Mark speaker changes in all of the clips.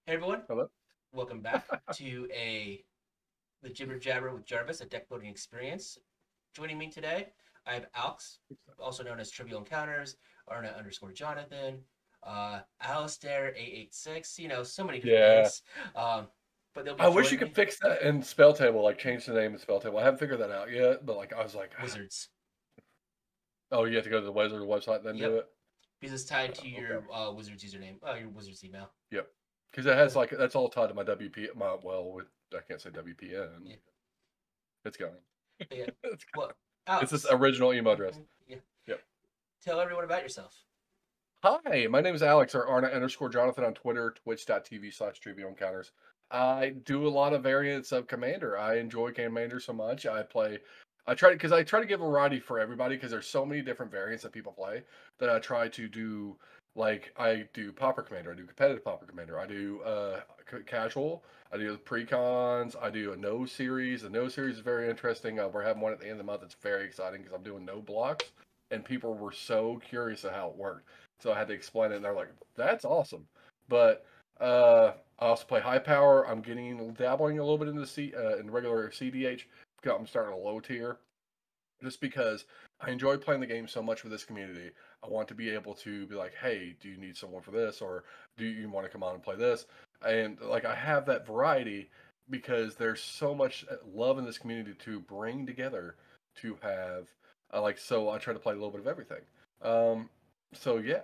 Speaker 1: Hey everyone,
Speaker 2: Hello.
Speaker 1: welcome back to the Jibber Jabber with Jarvis, a deck building experience. Joining me today, I have Alex, also known as Trivial Encounters, Arna underscore Jonathan, Alistair 886. So many different
Speaker 2: Yeah.
Speaker 1: names. But they'll be
Speaker 2: I wish you
Speaker 1: joining
Speaker 2: could
Speaker 1: me.
Speaker 2: fix that in Spell Table, like change the name of Spell Table. I haven't figured that out yet, but like I was like,
Speaker 1: Wizards.
Speaker 2: oh, you have to go to the Wizard website and then do
Speaker 1: Yep,
Speaker 2: it.
Speaker 1: because it's tied to
Speaker 2: Oh,
Speaker 1: your
Speaker 2: okay.
Speaker 1: Wizards username, your Wizards email.
Speaker 2: Yep. Because it has
Speaker 1: But
Speaker 2: like that's all tied to my WP. My well, with I can't say WPN.
Speaker 1: yeah,
Speaker 2: It's going.
Speaker 1: but yeah.
Speaker 2: It's
Speaker 1: Well,
Speaker 2: it's this
Speaker 1: Alex,
Speaker 2: original email address.
Speaker 1: yeah.
Speaker 2: Yep.
Speaker 1: Tell everyone about yourself.
Speaker 2: Hi, my name is Alex or Arna underscore Jonathan on Twitter, twitch.tv/TrivialEncounters. I do a lot of variants of Commander. I enjoy Commander so much. I try to give a variety for everybody because there's so many different variants that people play that I try to do. Like I do Pauper Commander, I do competitive Pauper Commander, I do casual, I do precons, I do a no series. The no series is very interesting. We're having one at the end of the month. It's very exciting because I'm doing no blocks, and people were so curious of how it worked. So I had to explain it, and they're like, "That's awesome." But I also play high power. I'm getting dabbling a little bit into in regular CDH. I'm starting a low tier just because I enjoy playing the game so much with this community. I want to be able to be like, "Hey, do you need someone for this, or do you want to come on and play this?" And like I have that variety because there's so much love in this community to bring together to have so I try to play a little bit of everything. Um, so yeah,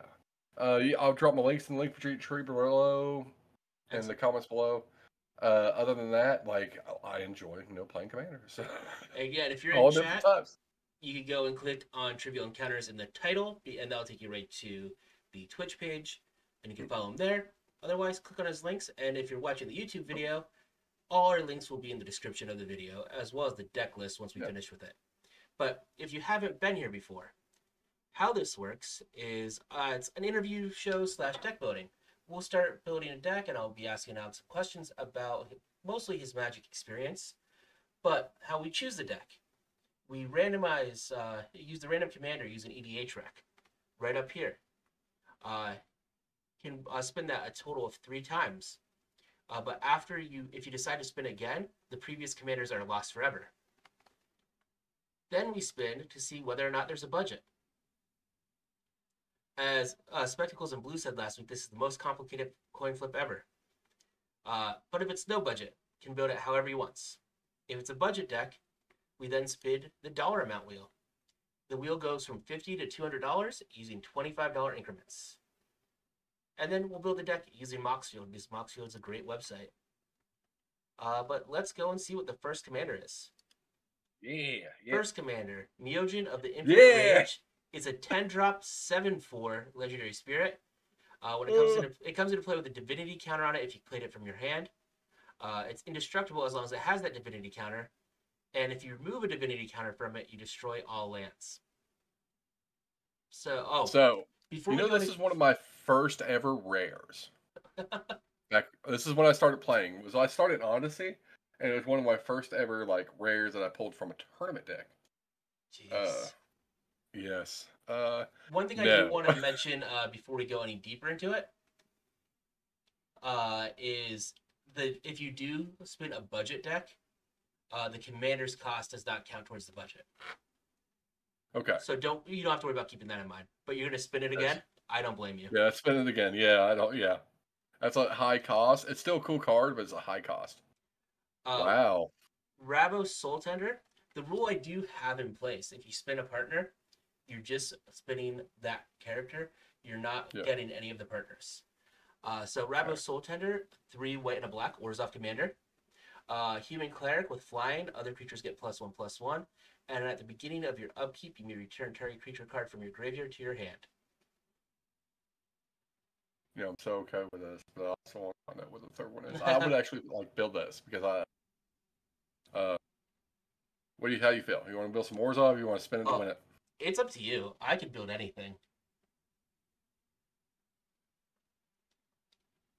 Speaker 2: yeah, I'll drop my links in the link tree below in the
Speaker 1: Excellent.
Speaker 2: comments below. Other than that, like I enjoy playing Commander. So
Speaker 1: Again, if you're in
Speaker 2: all different
Speaker 1: chat,
Speaker 2: types.
Speaker 1: you can go and click on Trivial Encounters in the title, and that'll take you right to the Twitch page, and you can follow him there. Otherwise, click on his links, and if you're watching the YouTube video, all our links will be in the description of the video, as well as the deck list once we
Speaker 2: Yeah.
Speaker 1: finish with it. But if you haven't been here before, how this works is it's an interview show slash deck building. We'll start building a deck, and I'll be asking out some questions about mostly his Magic experience, but how we choose the deck. We randomize, use the random commander using EDHREC right up here. Uh, can spin that a total of 3 times. But if you decide to spin again, the previous commanders are lost forever. Then we spin to see whether or not there's a budget. As Spectacles and Blue said last week, this is the most complicated coin flip ever. But if it's no budget, can build it however he wants. If it's a budget deck, we then spin the dollar amount wheel. The wheel goes from $50 to $200 using $25 increments. And then we'll build the deck using Moxfield because Moxfield is a great website. But let's go and see what the first commander is.
Speaker 2: Yeah, yeah,
Speaker 1: First commander, Myojin of the Infinite
Speaker 2: yeah.
Speaker 1: Rage. It's a 10-drop 7/4 legendary spirit. When
Speaker 2: Uh,
Speaker 1: it comes into play with a divinity counter on it if you played it from your hand. It's indestructible as long as it has that divinity counter. And if you remove a divinity counter from it, you destroy all lands. So,
Speaker 2: so
Speaker 1: before we go
Speaker 2: this
Speaker 1: any
Speaker 2: is one of my first ever rares. This is when I started playing. I started Odyssey, and it was one of my first ever like rares that I pulled from a tournament deck. Uh,
Speaker 1: Jeez.
Speaker 2: yes.
Speaker 1: One thing I do
Speaker 2: No.
Speaker 1: want to mention before we go any deeper into it is that if you do spin a budget deck, the commander's cost does not count towards the budget.
Speaker 2: Okay.
Speaker 1: So you don't have to worry about keeping that in mind. But you're gonna spin it again.
Speaker 2: That's,
Speaker 1: I don't blame you.
Speaker 2: yeah. Spin it again. Yeah. I don't. Yeah. That's a high cost. It's still a cool card, but it's a high cost.
Speaker 1: Uh,
Speaker 2: Wow.
Speaker 1: Ravos Soul Tender. The rule I do have in place: if you spin a partner, you're just spinning that character. You're not
Speaker 2: Yeah.
Speaker 1: getting any of the partners. So
Speaker 2: Okay.
Speaker 1: Ravos Soul Tender, 3 white and a black, Orzhov Commander. Human Cleric with flying. Other creatures get +1/+1. And at the beginning of your upkeep, you may return target creature card from your graveyard to your hand.
Speaker 2: Yeah, I'm so okay with this, but I also want to find out what the third one is. I would actually like build this because uh, how do you feel? You want to build some Orzhov? Or you want to spin it to
Speaker 1: Oh,
Speaker 2: win it?
Speaker 1: it's up to you. I could build anything.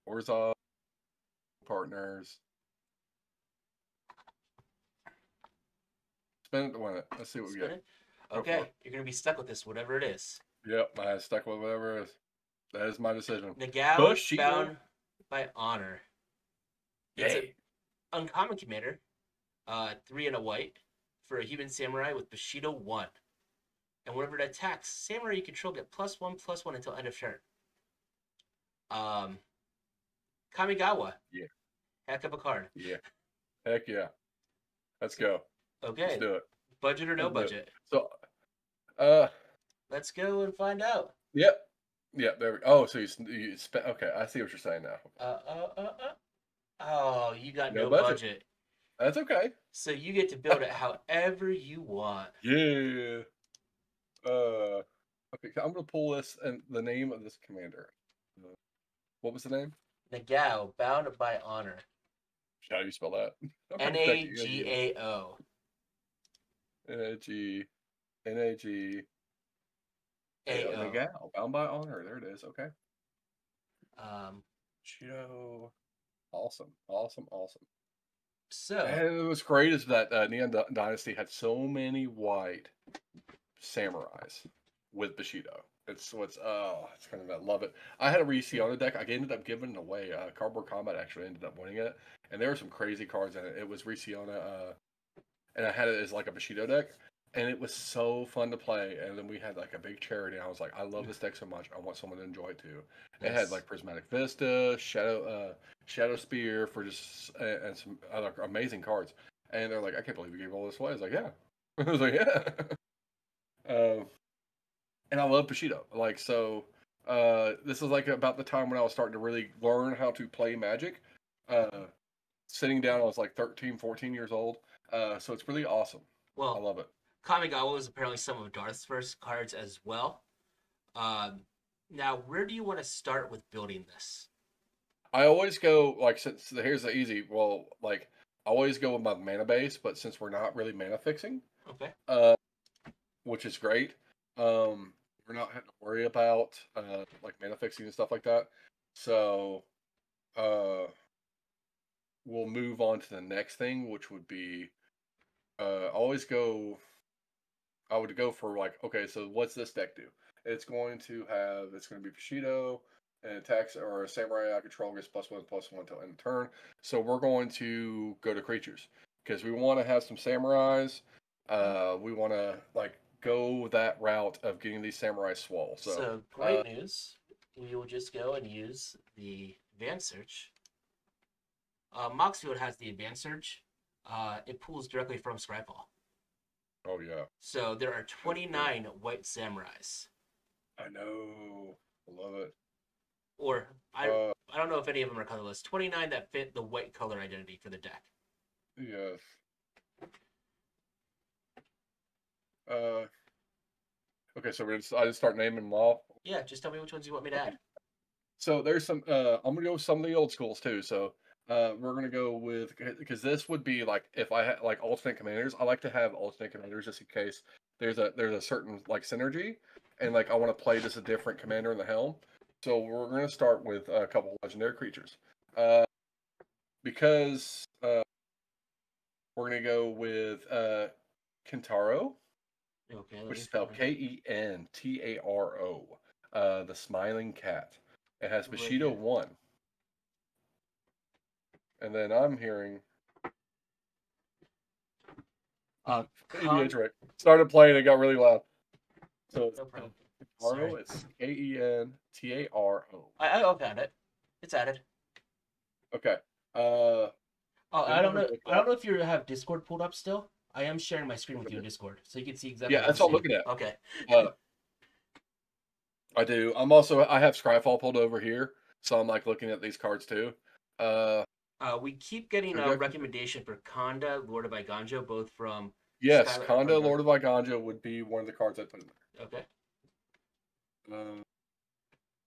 Speaker 2: Orzhov partners. Spin it to win it. Let's see what we
Speaker 1: Spin
Speaker 2: get.
Speaker 1: it.
Speaker 2: Go for
Speaker 1: Okay,
Speaker 2: it.
Speaker 1: you're gonna be stuck with this, whatever it is.
Speaker 2: Yep, I stuck with whatever it is. That is my decision.
Speaker 1: Nagao,
Speaker 2: Bushido.
Speaker 1: bound by honor. It's an uncommon commander, 3 and a white, for a human samurai with Bushido 1. And whenever it attacks, samurai you control get +1/+1 until end of turn. Kamigawa.
Speaker 2: Yeah.
Speaker 1: Heck of a card.
Speaker 2: Yeah. Heck yeah. Let's go.
Speaker 1: Okay.
Speaker 2: Let's do it.
Speaker 1: Budget or no budget?
Speaker 2: So,
Speaker 1: let's go and find out.
Speaker 2: Yep. Yeah. There. Oh, so you spent. Okay, I see what you're saying now.
Speaker 1: Oh, you got no
Speaker 2: budget.
Speaker 1: budget.
Speaker 2: That's okay.
Speaker 1: So you get to build it however you want.
Speaker 2: Yeah. Okay, I'm gonna pull this and the name of this commander. What was the name?
Speaker 1: Nagao, bound by honor.
Speaker 2: How do you spell that?
Speaker 1: Nagao.
Speaker 2: Nagao. Nagao, bound by honor. There it is. Okay. Cheeto. Awesome.
Speaker 1: So,
Speaker 2: and it was great is that Neon Dynasty had so many white samurais with Bushido. It's kind of I love it. I had a Risiona deck. I ended up giving it away. Cardboard Combat actually ended up winning it, and there were some crazy cards in it. It was Risiona, and I had it as like a Bushido deck, and it was so fun to play. And then we had like a big charity. And I was like, I love this deck so much. I want someone to enjoy it too. Nice. It had like Prismatic Vista, Shadow Spear for just and some other amazing cards. And they're like, I can't believe you gave all this away. I was like, yeah. I was like, yeah. And I love Bushido. Like, so this is like about the time when I was starting to really learn how to play Magic. Sitting down, I was like 13, 14 years old. So it's really awesome. Well, I love it.
Speaker 1: Kamigawa was apparently some of Darth's first cards as well. Now, where do you want to start with building this?
Speaker 2: I always go, like, since here's the easy, well, like, I always go with my mana base, but since we're not really mana fixing,
Speaker 1: okay,
Speaker 2: which is great, we're not having to worry about, like, mana fixing and stuff like that, so, we'll move on to the next thing, which would be, I would go for, like, okay, so what's this deck do? It's going to be Bushido, and attacks or a samurai I control gets +1/+1 until end of turn. So we're going to go to creatures because we want to have some samurais. We want to like go that route of getting these samurai swole.
Speaker 1: So great news. We will just go and use the advanced search. Moxfield has the advanced search. It pulls directly from Scryfall.
Speaker 2: Oh yeah.
Speaker 1: So there are 29 white samurais.
Speaker 2: I know. I love it.
Speaker 1: Or I don't know if any of them are colorless. 29 that fit the white color identity for the deck.
Speaker 2: Yes. Okay, so I just start naming them all.
Speaker 1: Yeah, just tell me which ones you want me to add.
Speaker 2: So there's some. I'm gonna go with some of the old schools too. So we're gonna go with because this would be like if I had like alternate commanders. I like to have alternate commanders just in case there's a certain like synergy, and like I want to play just a different commander in the helm. So we're going to start with a couple of legendary creatures. Because we're going to go with Kentaro, which is spelled Kentaro, the Smiling Cat. It has Bushido 1. And then I'm hearing... EDHREC. Started playing, it got really loud. So it's...
Speaker 1: No problem.
Speaker 2: Kentaro, it's Kentaro.
Speaker 1: I got it. It's added.
Speaker 2: Okay.
Speaker 1: I don't know. I don't know if you have Discord pulled up still. I am sharing my screen with you in Discord, so you can see exactly.
Speaker 2: Yeah, that's all I'm looking at.
Speaker 1: Okay.
Speaker 2: I do. I have Scryfall pulled over here, so I'm like looking at these cards too.
Speaker 1: We keep getting a recommendation for Kanda, Lord of Iganjo, both from.
Speaker 2: Yes, Kanda, Lord of Iganjo would be one of the cards I put in there.
Speaker 1: Okay.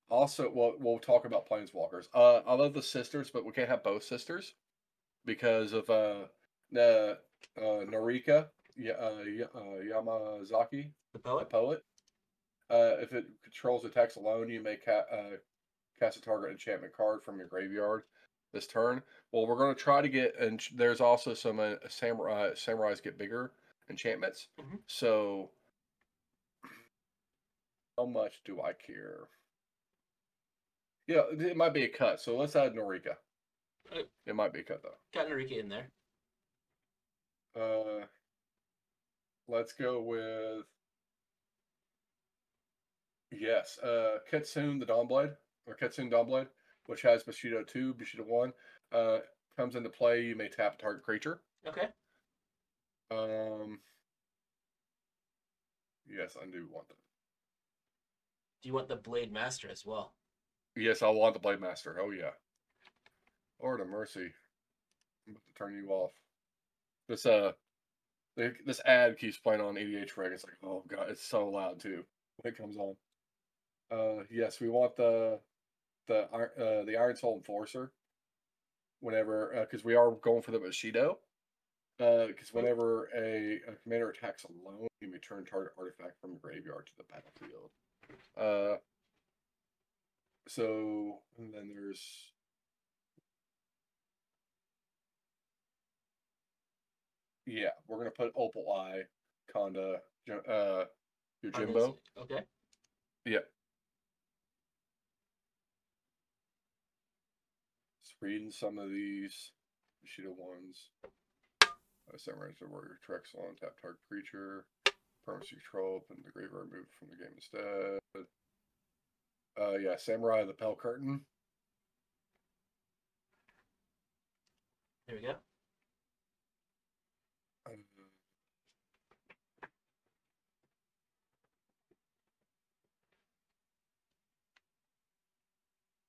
Speaker 2: Also, we'll talk about Planeswalkers. I love the sisters, but we can't have both sisters because of Narika Yamazaki,
Speaker 1: the poet.
Speaker 2: If it controls attacks alone, you may cast a target enchantment card from your graveyard this turn. Well, we're going to try to get, and there's also some samurais get bigger enchantments.
Speaker 1: Mm-hmm.
Speaker 2: So. How much do I care? Yeah, it might be a cut. So let's add Norika. It might be cut though.
Speaker 1: Got Narika in there.
Speaker 2: Let's go with yes. Kitsune the Dawnblade or Kitsune Dawnblade, which has Bushido 2, Bushido 1. Comes into play. You may tap a target creature.
Speaker 1: Okay.
Speaker 2: Yes, I do want that.
Speaker 1: Do you want the Blade Master as well?
Speaker 2: Yes, I want the Blade Master. Oh yeah. Lord of mercy. I'm about to turn you off. This ad keeps playing on EDHREC. It's like, oh god, it's so loud too when it comes on. Yes, we want the Iron Soul Enforcer. Whenever, because we are going for the Bushido. Because whenever a commander attacks alone, you may turn target artifact from the graveyard to the battlefield. So and then there's we're gonna put Opal Eye, Conda, Yojimbo.
Speaker 1: Okay.
Speaker 2: Yeah. Just reading some of these Bushido ones. Samurai Warrior Trex on tap target creature. Permanency control, put in the graveyard, move from the game instead. Samurai the Pell Curtain.
Speaker 1: There we go.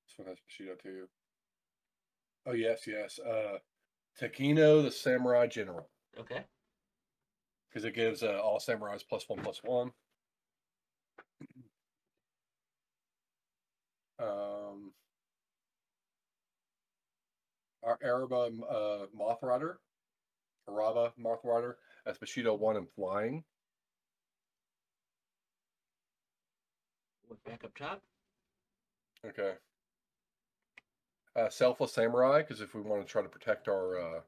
Speaker 2: This one has Bushido too. Oh yes. Takino the Samurai General.
Speaker 1: Okay.
Speaker 2: Because it gives all samurais +1/+1. Our Araba Moth Rider. Araba Moth Rider. That's Bushido 1 and flying.
Speaker 1: Back up top.
Speaker 2: Okay. Selfless Samurai, because if we want to try to protect our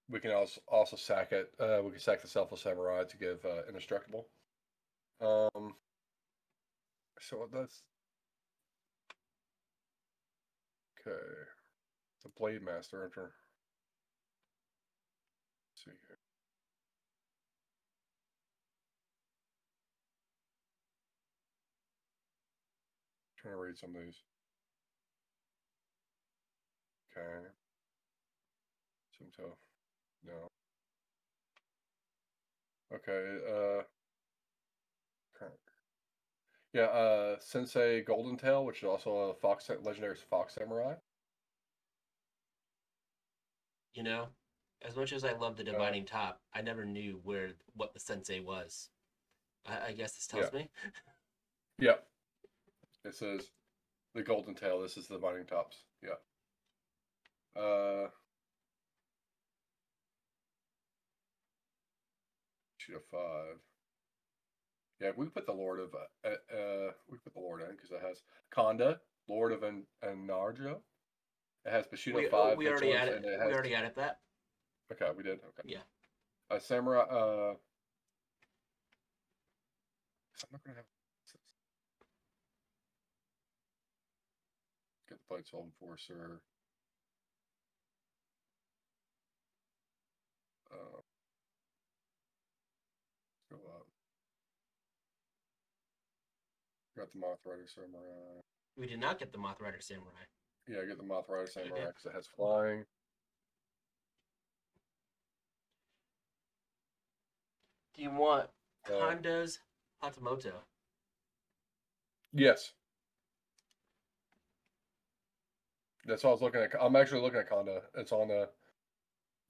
Speaker 2: we can also sack it. We can sack the Selfless Samurai to give indestructible. So that's okay. The Blade Master. Let's see here. Trying to read some of these. Okay. Simto. No. Okay. Sensei Golden Tail, which is also a legendary Fox Samurai.
Speaker 1: You know, as much as I love the Dividing Top, I never knew what the Sensei was. I guess this tells me.
Speaker 2: Yep. It says the Golden Tail. This is the Dividing Tops. Yeah. Shoot a 5. Yeah, we put the Lord of we put the Lord in because it has Conda, Lord of Anarjo. It has Bushido 5.
Speaker 1: We already added. We already added that.
Speaker 2: Okay, we did. Okay.
Speaker 1: Yeah.
Speaker 2: Samurai. I'm not gonna have. Get the Blade Soul Enforcer. Go up. Got the Moth Rider Samurai.
Speaker 1: We did not get the Moth Rider Samurai.
Speaker 2: Yeah, get the Moth Rider Samurai because it has flying.
Speaker 1: Do you want Konda's Hatamoto?
Speaker 2: Yes. That's what I was looking at. I'm actually looking at Conda. It's on the.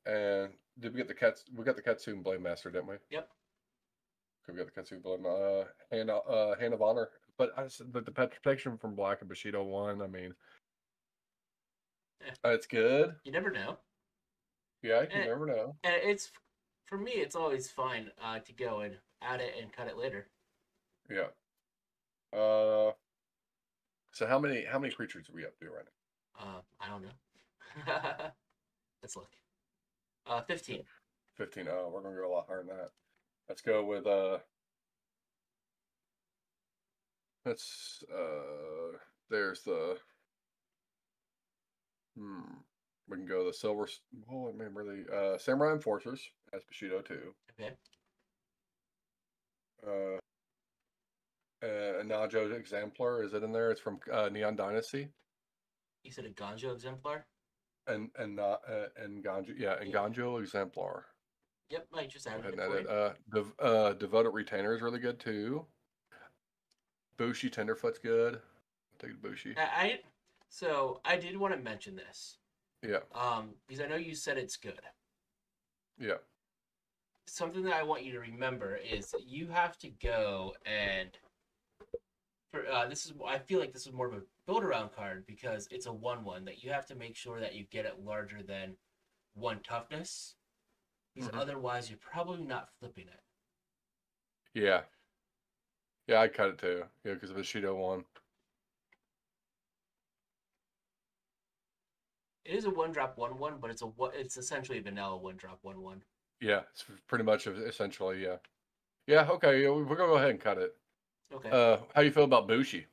Speaker 2: And did we get the cats? We got the Kitsune Blade Master, didn't we?
Speaker 1: Yep.
Speaker 2: We got the Kitsune Blade Hand of Honor. But the protection from Black and Bushido 1. I mean, it's good.
Speaker 1: You never know.
Speaker 2: Yeah, you never know.
Speaker 1: And it's for me, it's always fine to go and add it and cut it later.
Speaker 2: Yeah. So how many creatures are we up to right
Speaker 1: now? I don't know. Let's look. 15.
Speaker 2: 15. Oh, we're gonna go a lot higher than that. Let's go with there's the We can go the silver. Oh, I remember the Samurai Enforcers. That's Bushido too.
Speaker 1: Okay.
Speaker 2: Najo Exemplar, is it in there? It's from Neon Dynasty.
Speaker 1: You said a Ganjo exemplar?
Speaker 2: And Ganjo, yeah, and Ganjo Exemplar.
Speaker 1: Yep, I just
Speaker 2: Go
Speaker 1: added
Speaker 2: ahead
Speaker 1: it
Speaker 2: and
Speaker 1: for you.
Speaker 2: Devoted Retainer is really good too. Bushi Tenderfoot's good. I'll take Bushi.
Speaker 1: So I did want to mention this.
Speaker 2: Yeah.
Speaker 1: Because I know you said it's good.
Speaker 2: Yeah.
Speaker 1: Something that I want you to remember is you have to go and I feel like this is more of a build around card because it's a 1/1 that you have to make sure that you get it larger than 1 toughness. Because otherwise you're probably not flipping it.
Speaker 2: Yeah. Yeah, I cut it too. Yeah, because of Bushido 1.
Speaker 1: It is a 1-drop 1/1, but it's essentially a vanilla 1-drop 1/1.
Speaker 2: Yeah, it's pretty much essentially, yeah. Yeah, okay, yeah, we're gonna go ahead and cut it.
Speaker 1: Okay.
Speaker 2: How you feel about Bushi?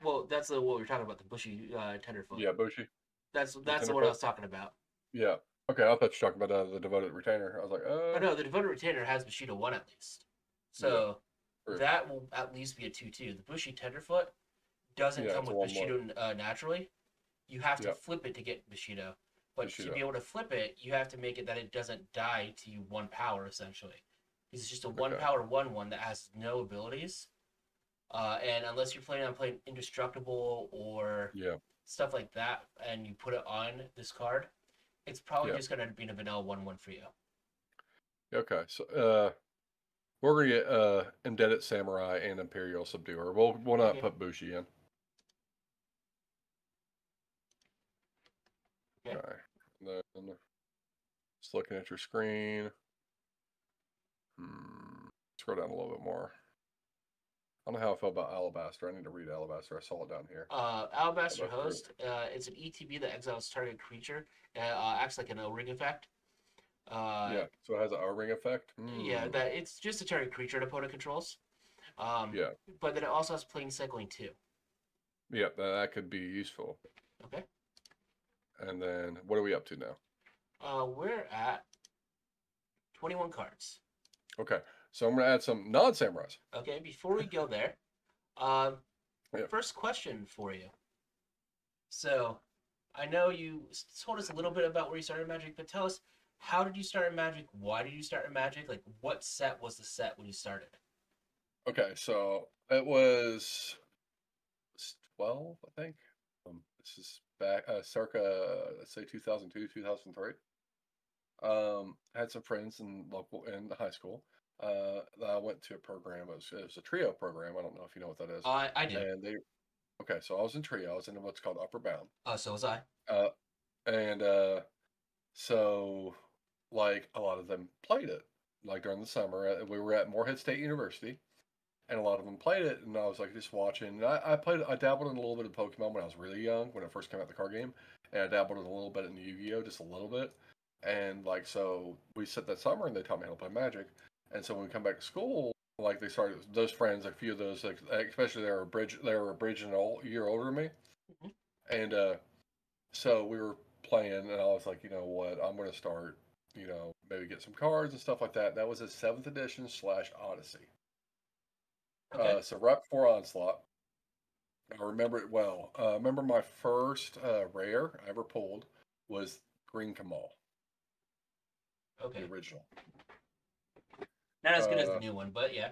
Speaker 1: Well, that's what we were talking about, the bushy tenderfoot.
Speaker 2: Yeah, Bushi.
Speaker 1: That's the one I was talking about.
Speaker 2: Yeah. Okay, I thought you were talking about the Devoted Retainer. I was like,
Speaker 1: Oh no, the Devoted Retainer has Bushido 1 at least. So
Speaker 2: yeah,
Speaker 1: that will at least be a 2/2. The Bushy Tenderfoot doesn't come with Bushido naturally. You have to flip it to get Bushido. But to be able to flip it, you have to make it that it doesn't die to 1 power, essentially. Because it's just a 1 power 1/1 that has no abilities. And unless you're planning on playing Indestructible or stuff like that, and you put it on this card, it's probably just going to be a vanilla 1/1 for you.
Speaker 2: Okay, so we're gonna get Indebted Samurai and Imperial Subduer. We'll not put Bushi in.
Speaker 1: Okay.
Speaker 2: Then just looking at your screen. Scroll down a little bit more. I don't know how I feel about Alabaster. I need to read Alabaster. I saw it down here.
Speaker 1: Alabaster Host. It's an ETB that exiles target creature. Acts like an O-ring effect.
Speaker 2: Yeah, so it has an O-ring effect.
Speaker 1: Yeah, that it's just a target creature an opponent controls.
Speaker 2: Yeah.
Speaker 1: But then it also has plane cycling too.
Speaker 2: Yeah, that could be useful.
Speaker 1: Okay.
Speaker 2: And then what are we up to now?
Speaker 1: We're at 21 cards.
Speaker 2: Okay, so I'm gonna add some non-samurais.
Speaker 1: Okay, before we go there, first question for you. So, I know you told us a little bit about where you started Magic, but tell us, how did you start in Magic? Why did you start in Magic? Like, what set was the set when you started?
Speaker 2: Okay, so it was 12, I think. This is back circa, let's say 2002, 2003. I had some friends in high school. I went to a program. It was a trio program. I don't know if you know what that is.
Speaker 1: I do.
Speaker 2: And okay, so I was in trio. I was in what's called Upper Bound.
Speaker 1: So was I.
Speaker 2: And so like a lot of them played it like during the summer. We were at Morehead State University, and a lot of them played it. And I was like just watching. I dabbled in a little bit of Pokemon when I was really young, when it first came out the card game, and I dabbled in a little bit in Yu-Gi-Oh, just a little bit. And like so, we sit that summer, and they taught me how to play Magic. And so when we come back to school, like they started those friends, a few of those, like, especially they were a bridge and a year older than me, and so we were playing, and I was like, you know what, I'm going to start, maybe get some cards and stuff like that. That was a 7th edition / Odyssey.
Speaker 1: Okay.
Speaker 2: So right before Onslaught, I remember it well. Remember my first rare I ever pulled was Green Kamal.
Speaker 1: Okay.
Speaker 2: The original.
Speaker 1: Not as good as the new one, but yeah.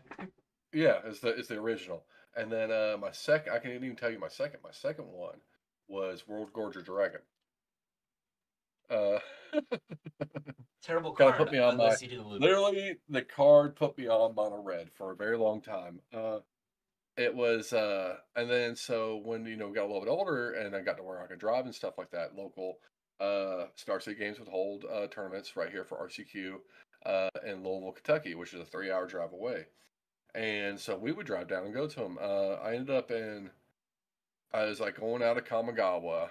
Speaker 2: Yeah, it's the original. And then my second, I can't even tell you my second. My second one was World Gorger Dragon.
Speaker 1: Terrible
Speaker 2: Kind
Speaker 1: card.
Speaker 2: of put me on my. Literally, the card put me on mono red for a very long time. It was, and then so when we got a little bit older, and I got to where I could drive and stuff like that, local Star City Games would hold tournaments right here for RCQ in Louisville, Kentucky, which is a 3-hour drive away. And so we would drive down and go to them. I ended up I was like going out of Kamigawa.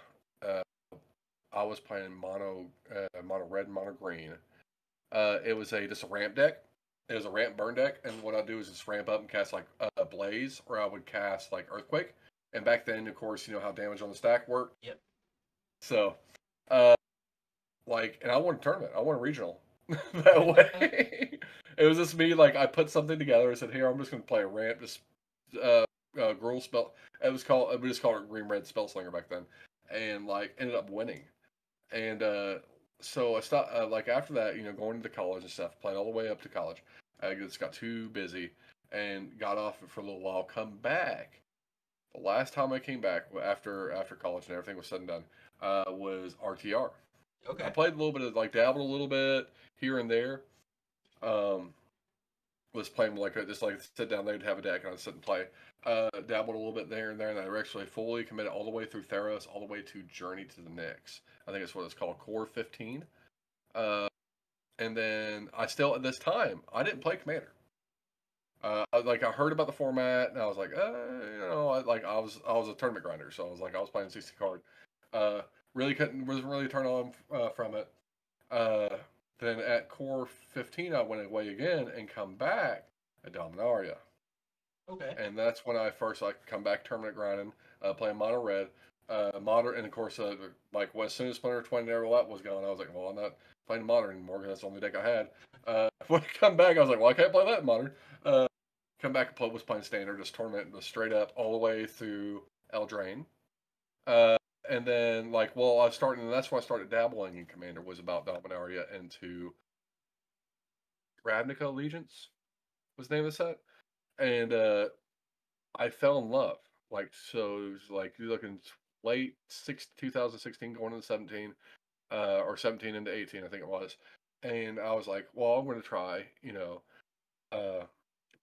Speaker 2: I was playing mono red, mono green. It was just a ramp deck. It was a ramp burn deck, and what I do is just ramp up and cast like Blaze, or I would cast like Earthquake. And back then, of course, you know how damage on the stack worked.
Speaker 1: Yep.
Speaker 2: So, uh, like, and I won a tournament. I won a regional that way. It was just me. Like, I put something together. I said, "Here, I'm just going to play a ramp, just uh, girl spell." It was called. We just called it Green Red Spell Slinger back then, and like ended up winning. And so I stopped. Like after that, going into college and stuff, played all the way up to college. I just got too busy and got off it for a little while. Come back. The last time I came back after college and everything was said and done was RTR. I
Speaker 1: Okay.
Speaker 2: played a little bit of like dabbled a little bit here and there. Um, was playing like just like sit down there and have a deck and I'd sit and play. Dabbled a little bit there and there, and I actually fully committed all the way through Theros, all the way to Journey to the Nyx. I think it's what it's called, Core 15. Uh, and then I still at this time I didn't play Commander. Like I heard about the format and I was like, I was a tournament grinder, so I was like I was playing 60 card. Uh, really couldn't wasn't really turned on from it. Uh, then at Core 15, I went away again and come back at Dominaria.
Speaker 1: Okay.
Speaker 2: And that's when I first like come back tournament grinding, playing Mono Red. Modern, and of course, like as soon as Splinter 20 and all that was gone, I was like, well, I'm not playing Modern anymore because that's the only deck I had. When I come back, I was like, well, I can't play that in Modern. Come back and was playing Standard, just tournament, just straight up all the way through Eldraine. Uh, and then like, well, I started, and that's when I started dabbling in Commander, was about Dominaria into Ravnica Allegiance was the name of the set, and I fell in love. Like so, it was like you're looking late 2016, going into 17, or 17 into 18, I think it was. And I was like, well, I'm going to try, uh,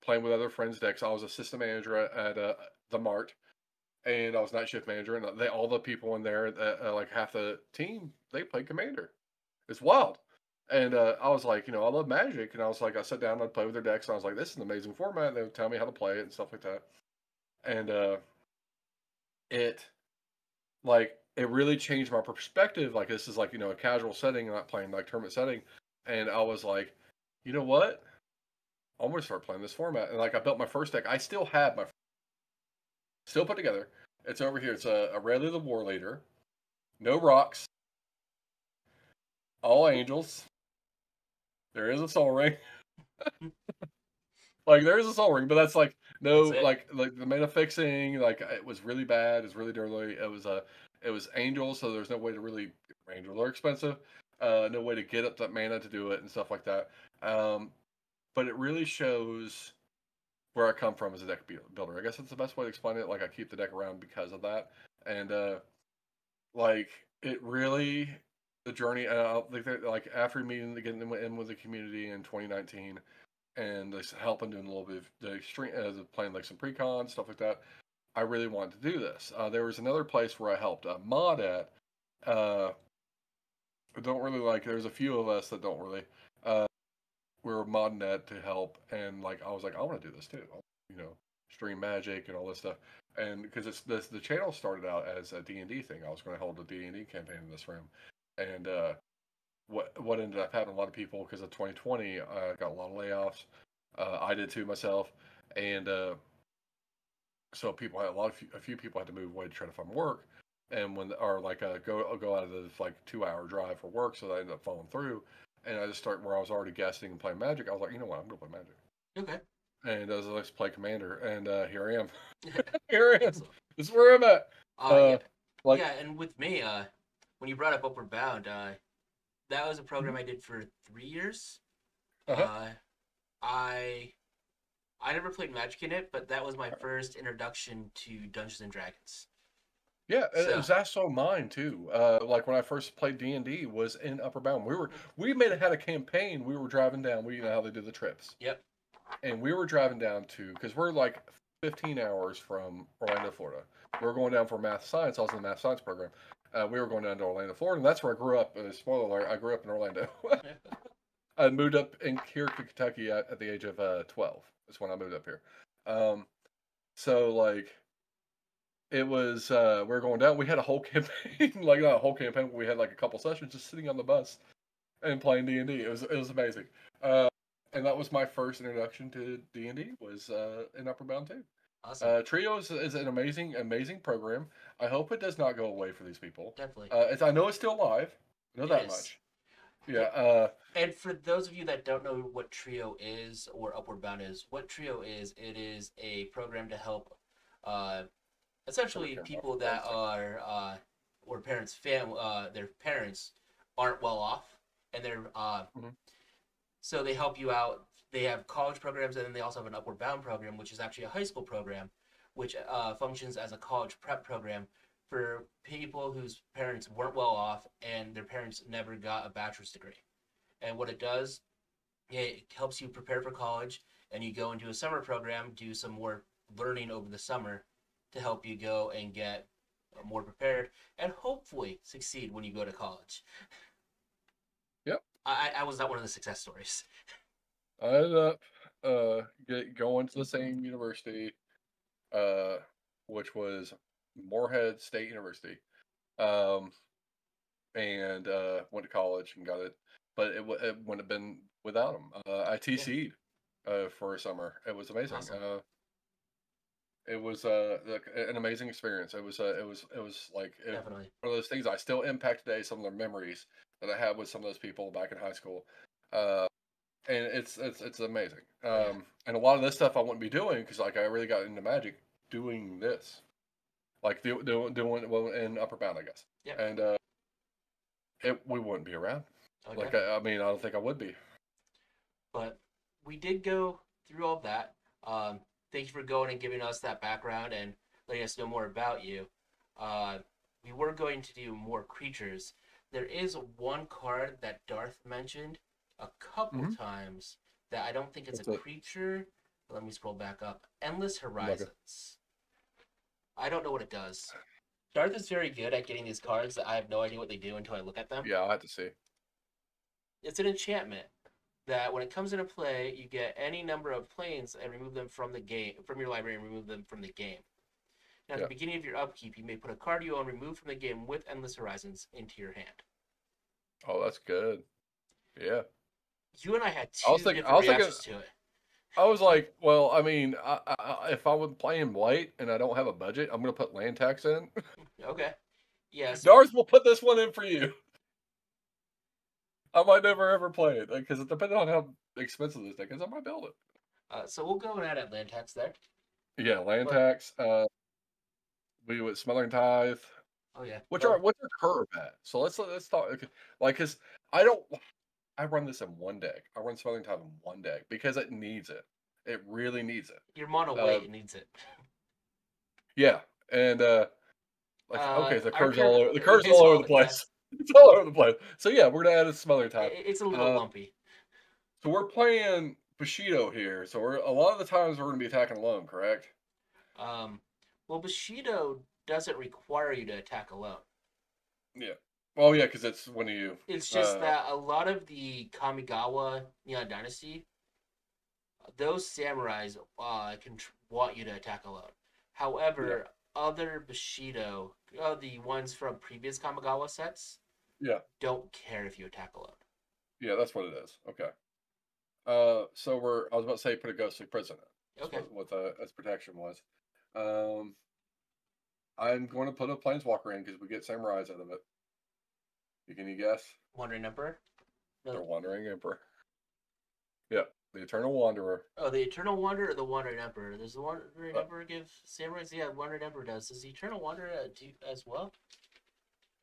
Speaker 2: playing with other friends' decks. I was assistant manager at the Mart, and I was night shift manager, and all the people in there, like half the team, they played Commander. It's wild. And I was like, I love Magic, and I was like, I sat down and I'd play with their decks, and I was like, this is an amazing format. And they would tell me how to play it and stuff like that. And it it really changed my perspective. Like this is like a casual setting, not playing like tournament setting. And I was like, you know what? I'm gonna start playing this format. And like I built my first deck. I still have my still put together. It's over here. It's a Rayleigh the War Leader, no rocks, all angels. There is a Soul Ring. Like there is a Soul Ring, but that's like no
Speaker 1: That's it.
Speaker 2: like the mana fixing. Like it was really bad. It's really dirty. It was angels, so there's no way to really angels are expensive. No way to get up that mana to do it and stuff like that. Um, but it really shows where I come from as a deck builder. I guess that's the best way to explain it. Like I keep the deck around because of that, and like it really the journey. Like after meeting getting in with the community in 2019 and just helping doing a little bit of the extreme, playing like some pre-con stuff like that. I really wanted to do this. There was another place where I helped mod at. Uh, don't really like. There's a few of us that don't really. Uh, we were modding that to help, and like I was like, I want to do this too. You know, stream Magic and all this stuff, and because the channel started out as a D&D thing. I was going to hold a D&D campaign in this room, and what ended up happening, a lot of people because of 2020 got a lot of layoffs. I did too myself, and so people had a few people had to move away to try to find work, and when or like go out of the like 2 hour drive for work, so I ended up falling through, and I just started where I was already guesting and playing Magic. I was like, you know what, I'm gonna play Magic,
Speaker 1: Okay.
Speaker 2: and I was like, play Commander, and here I am, here I am.
Speaker 1: Excellent.
Speaker 2: This is where I'm at.
Speaker 1: Yeah,
Speaker 2: Like,
Speaker 1: yeah. And with me, when you brought up Upward Bound, that was a program
Speaker 2: mhm.
Speaker 1: I did for 3 years.
Speaker 2: Uh-huh.
Speaker 1: Uh, I I never played Magic in it, but that was my first introduction to Dungeons and Dragons.
Speaker 2: Yeah, it
Speaker 1: So,
Speaker 2: was also mine too. Like when I first played D&D was in Upper Bound. We made had a campaign. We were driving down. You know how they do the trips,
Speaker 1: yep.
Speaker 2: and we were driving down to because we're like 15 hours from Orlando, Florida. We were going down for math science. I was in the math science program. We were going down to Orlando, Florida, and that's where I grew up. Spoiler alert: I grew up in Orlando. I moved up in here to Kentucky at the age of 12. That's when I moved up here. Um, so like it was we were going down. We had a whole campaign, like not a whole campaign, but we had like a couple sessions just sitting on the bus and playing D&D. It was amazing. Uh, and that was my first introduction to D&D was in Upper Bound too.
Speaker 1: Awesome.
Speaker 2: Trio is an amazing program. I hope it does not go away for these people.
Speaker 1: Definitely.
Speaker 2: I know it's still alive. I know
Speaker 1: It
Speaker 2: that
Speaker 1: is.
Speaker 2: much. Yeah.
Speaker 1: Yeah. And for those of you that don't know what Trio is or Upward Bound is, what Trio is, it is a program to help uh,
Speaker 2: Never
Speaker 1: essentially
Speaker 2: came off
Speaker 1: people
Speaker 2: the
Speaker 1: that
Speaker 2: thing.
Speaker 1: are or their parents aren't well off, and they're
Speaker 2: Mhm.
Speaker 1: so they help you out. They have college programs, and then they also have an Upward Bound program, which is actually a high school program, which functions as a college prep program for people whose parents weren't well off and their parents never got a bachelor's degree. And what it does, it helps you prepare for college, and you go into a summer program, do some more learning over the summer to help you go and get more prepared and hopefully succeed when you go to college.
Speaker 2: Yep.
Speaker 1: I was not one of the success stories.
Speaker 2: I ended up going to the same university, uh, which was Morehead State University, um, and went to college and got it. But it wouldn't have been without them. I
Speaker 1: Yeah,
Speaker 2: TC'd for a summer. It was amazing.
Speaker 1: awesome.
Speaker 2: It was like, an amazing experience. It was like
Speaker 1: Definitely.
Speaker 2: one of those things I still impact today. Some of the memories that I had with some of those people back in high school. Uh, and it's amazing.
Speaker 1: Oh yeah.
Speaker 2: And a lot of this stuff I wouldn't be doing because like I really got into magic doing this, like doing well in Upper Bound, I guess.
Speaker 1: Yep.
Speaker 2: And we wouldn't be around.
Speaker 1: Oh
Speaker 2: Like
Speaker 1: definitely.
Speaker 2: I mean, I don't think I would be.
Speaker 1: But we did go through all of that. Thank you for going and giving us that background and letting us know more about you. Uh, we were going to do more creatures. There is one card that Darth mentioned a couple
Speaker 2: Mm-hmm.
Speaker 1: times that I don't think it's a
Speaker 2: What's it?
Speaker 1: creature. Let me scroll back up. Endless
Speaker 2: I'm like,
Speaker 1: Horizons. I don't know what it does. Darth is very good at getting these cards that I have no idea what they do until I look at them.
Speaker 2: yeah, I have to see.
Speaker 1: It's an enchantment that when it comes into play, you get any number of planes and remove them from the game from your library and remove them from the game. Now, at the
Speaker 2: Yeah.
Speaker 1: beginning of your upkeep, you may put a card you own removed from the game with Endless Horizons into your hand.
Speaker 2: Oh, that's good. Yeah.
Speaker 1: You and I had
Speaker 2: I was
Speaker 1: two
Speaker 2: thinking. I
Speaker 1: different
Speaker 2: was thinking.
Speaker 1: reactions to it.
Speaker 2: I was like, well, I mean, if I was playing white and I don't have a budget, I'm gonna put land tax in.
Speaker 1: Okay. Yeah, so
Speaker 2: Darth will put this one in for you. I might never ever play it because depending on how expensive this deck is, I might build it.
Speaker 1: so we'll go and add Atlantex there.
Speaker 2: Yeah, land
Speaker 1: But
Speaker 2: tax. We with Smothering Tithe.
Speaker 1: oh yeah.
Speaker 2: What's
Speaker 1: Well,
Speaker 2: your curve at? So let's talk. Okay, like, cause I don't. I run this in one deck. I run Smothering Tithe in one deck because it needs it. It really needs it.
Speaker 1: your mono
Speaker 2: Uh,
Speaker 1: white needs it.
Speaker 2: yeah, and like okay, the
Speaker 1: Our
Speaker 2: curve's
Speaker 1: curve
Speaker 2: all over. The curve's
Speaker 1: is
Speaker 2: all over
Speaker 1: all
Speaker 2: the
Speaker 1: yeah.
Speaker 2: place. It's all over the place. So yeah, we're gonna add a Smothering Tithe.
Speaker 1: It's a little
Speaker 2: Uh,
Speaker 1: lumpy.
Speaker 2: so we're playing Bushido here. So we're a lot of the times we're gonna be attacking alone, correct?
Speaker 1: Um, well, Bushido doesn't require you to attack alone.
Speaker 2: Yeah. Oh yeah, because it's when you.
Speaker 1: It's just
Speaker 2: Uh,
Speaker 1: that a lot of the Kamigawa Neon Dynasty, those samurais want you to attack alone.
Speaker 2: yeah,
Speaker 1: However, other Bushido, the ones from previous Kamigawa sets,
Speaker 2: yeah,
Speaker 1: don't care if you attack alone.
Speaker 2: yeah. That's what it is. Okay. So I was about to say put a ghostly prison in. That's
Speaker 1: Okay.
Speaker 2: what as protection was. Um, I'm going to put a planeswalker in because we get samurais out of it. Can you guess?
Speaker 1: Wandering Emperor?
Speaker 2: They're
Speaker 1: No.
Speaker 2: Wandering Emperor. Yeah, the Eternal Wanderer.
Speaker 1: Oh, the Eternal Wanderer or the Wandering Emperor? Does the Wandering
Speaker 2: Uh,
Speaker 1: Emperor give samurais? Yeah, Wandering Emperor does. Does the Eternal Wanderer do as well?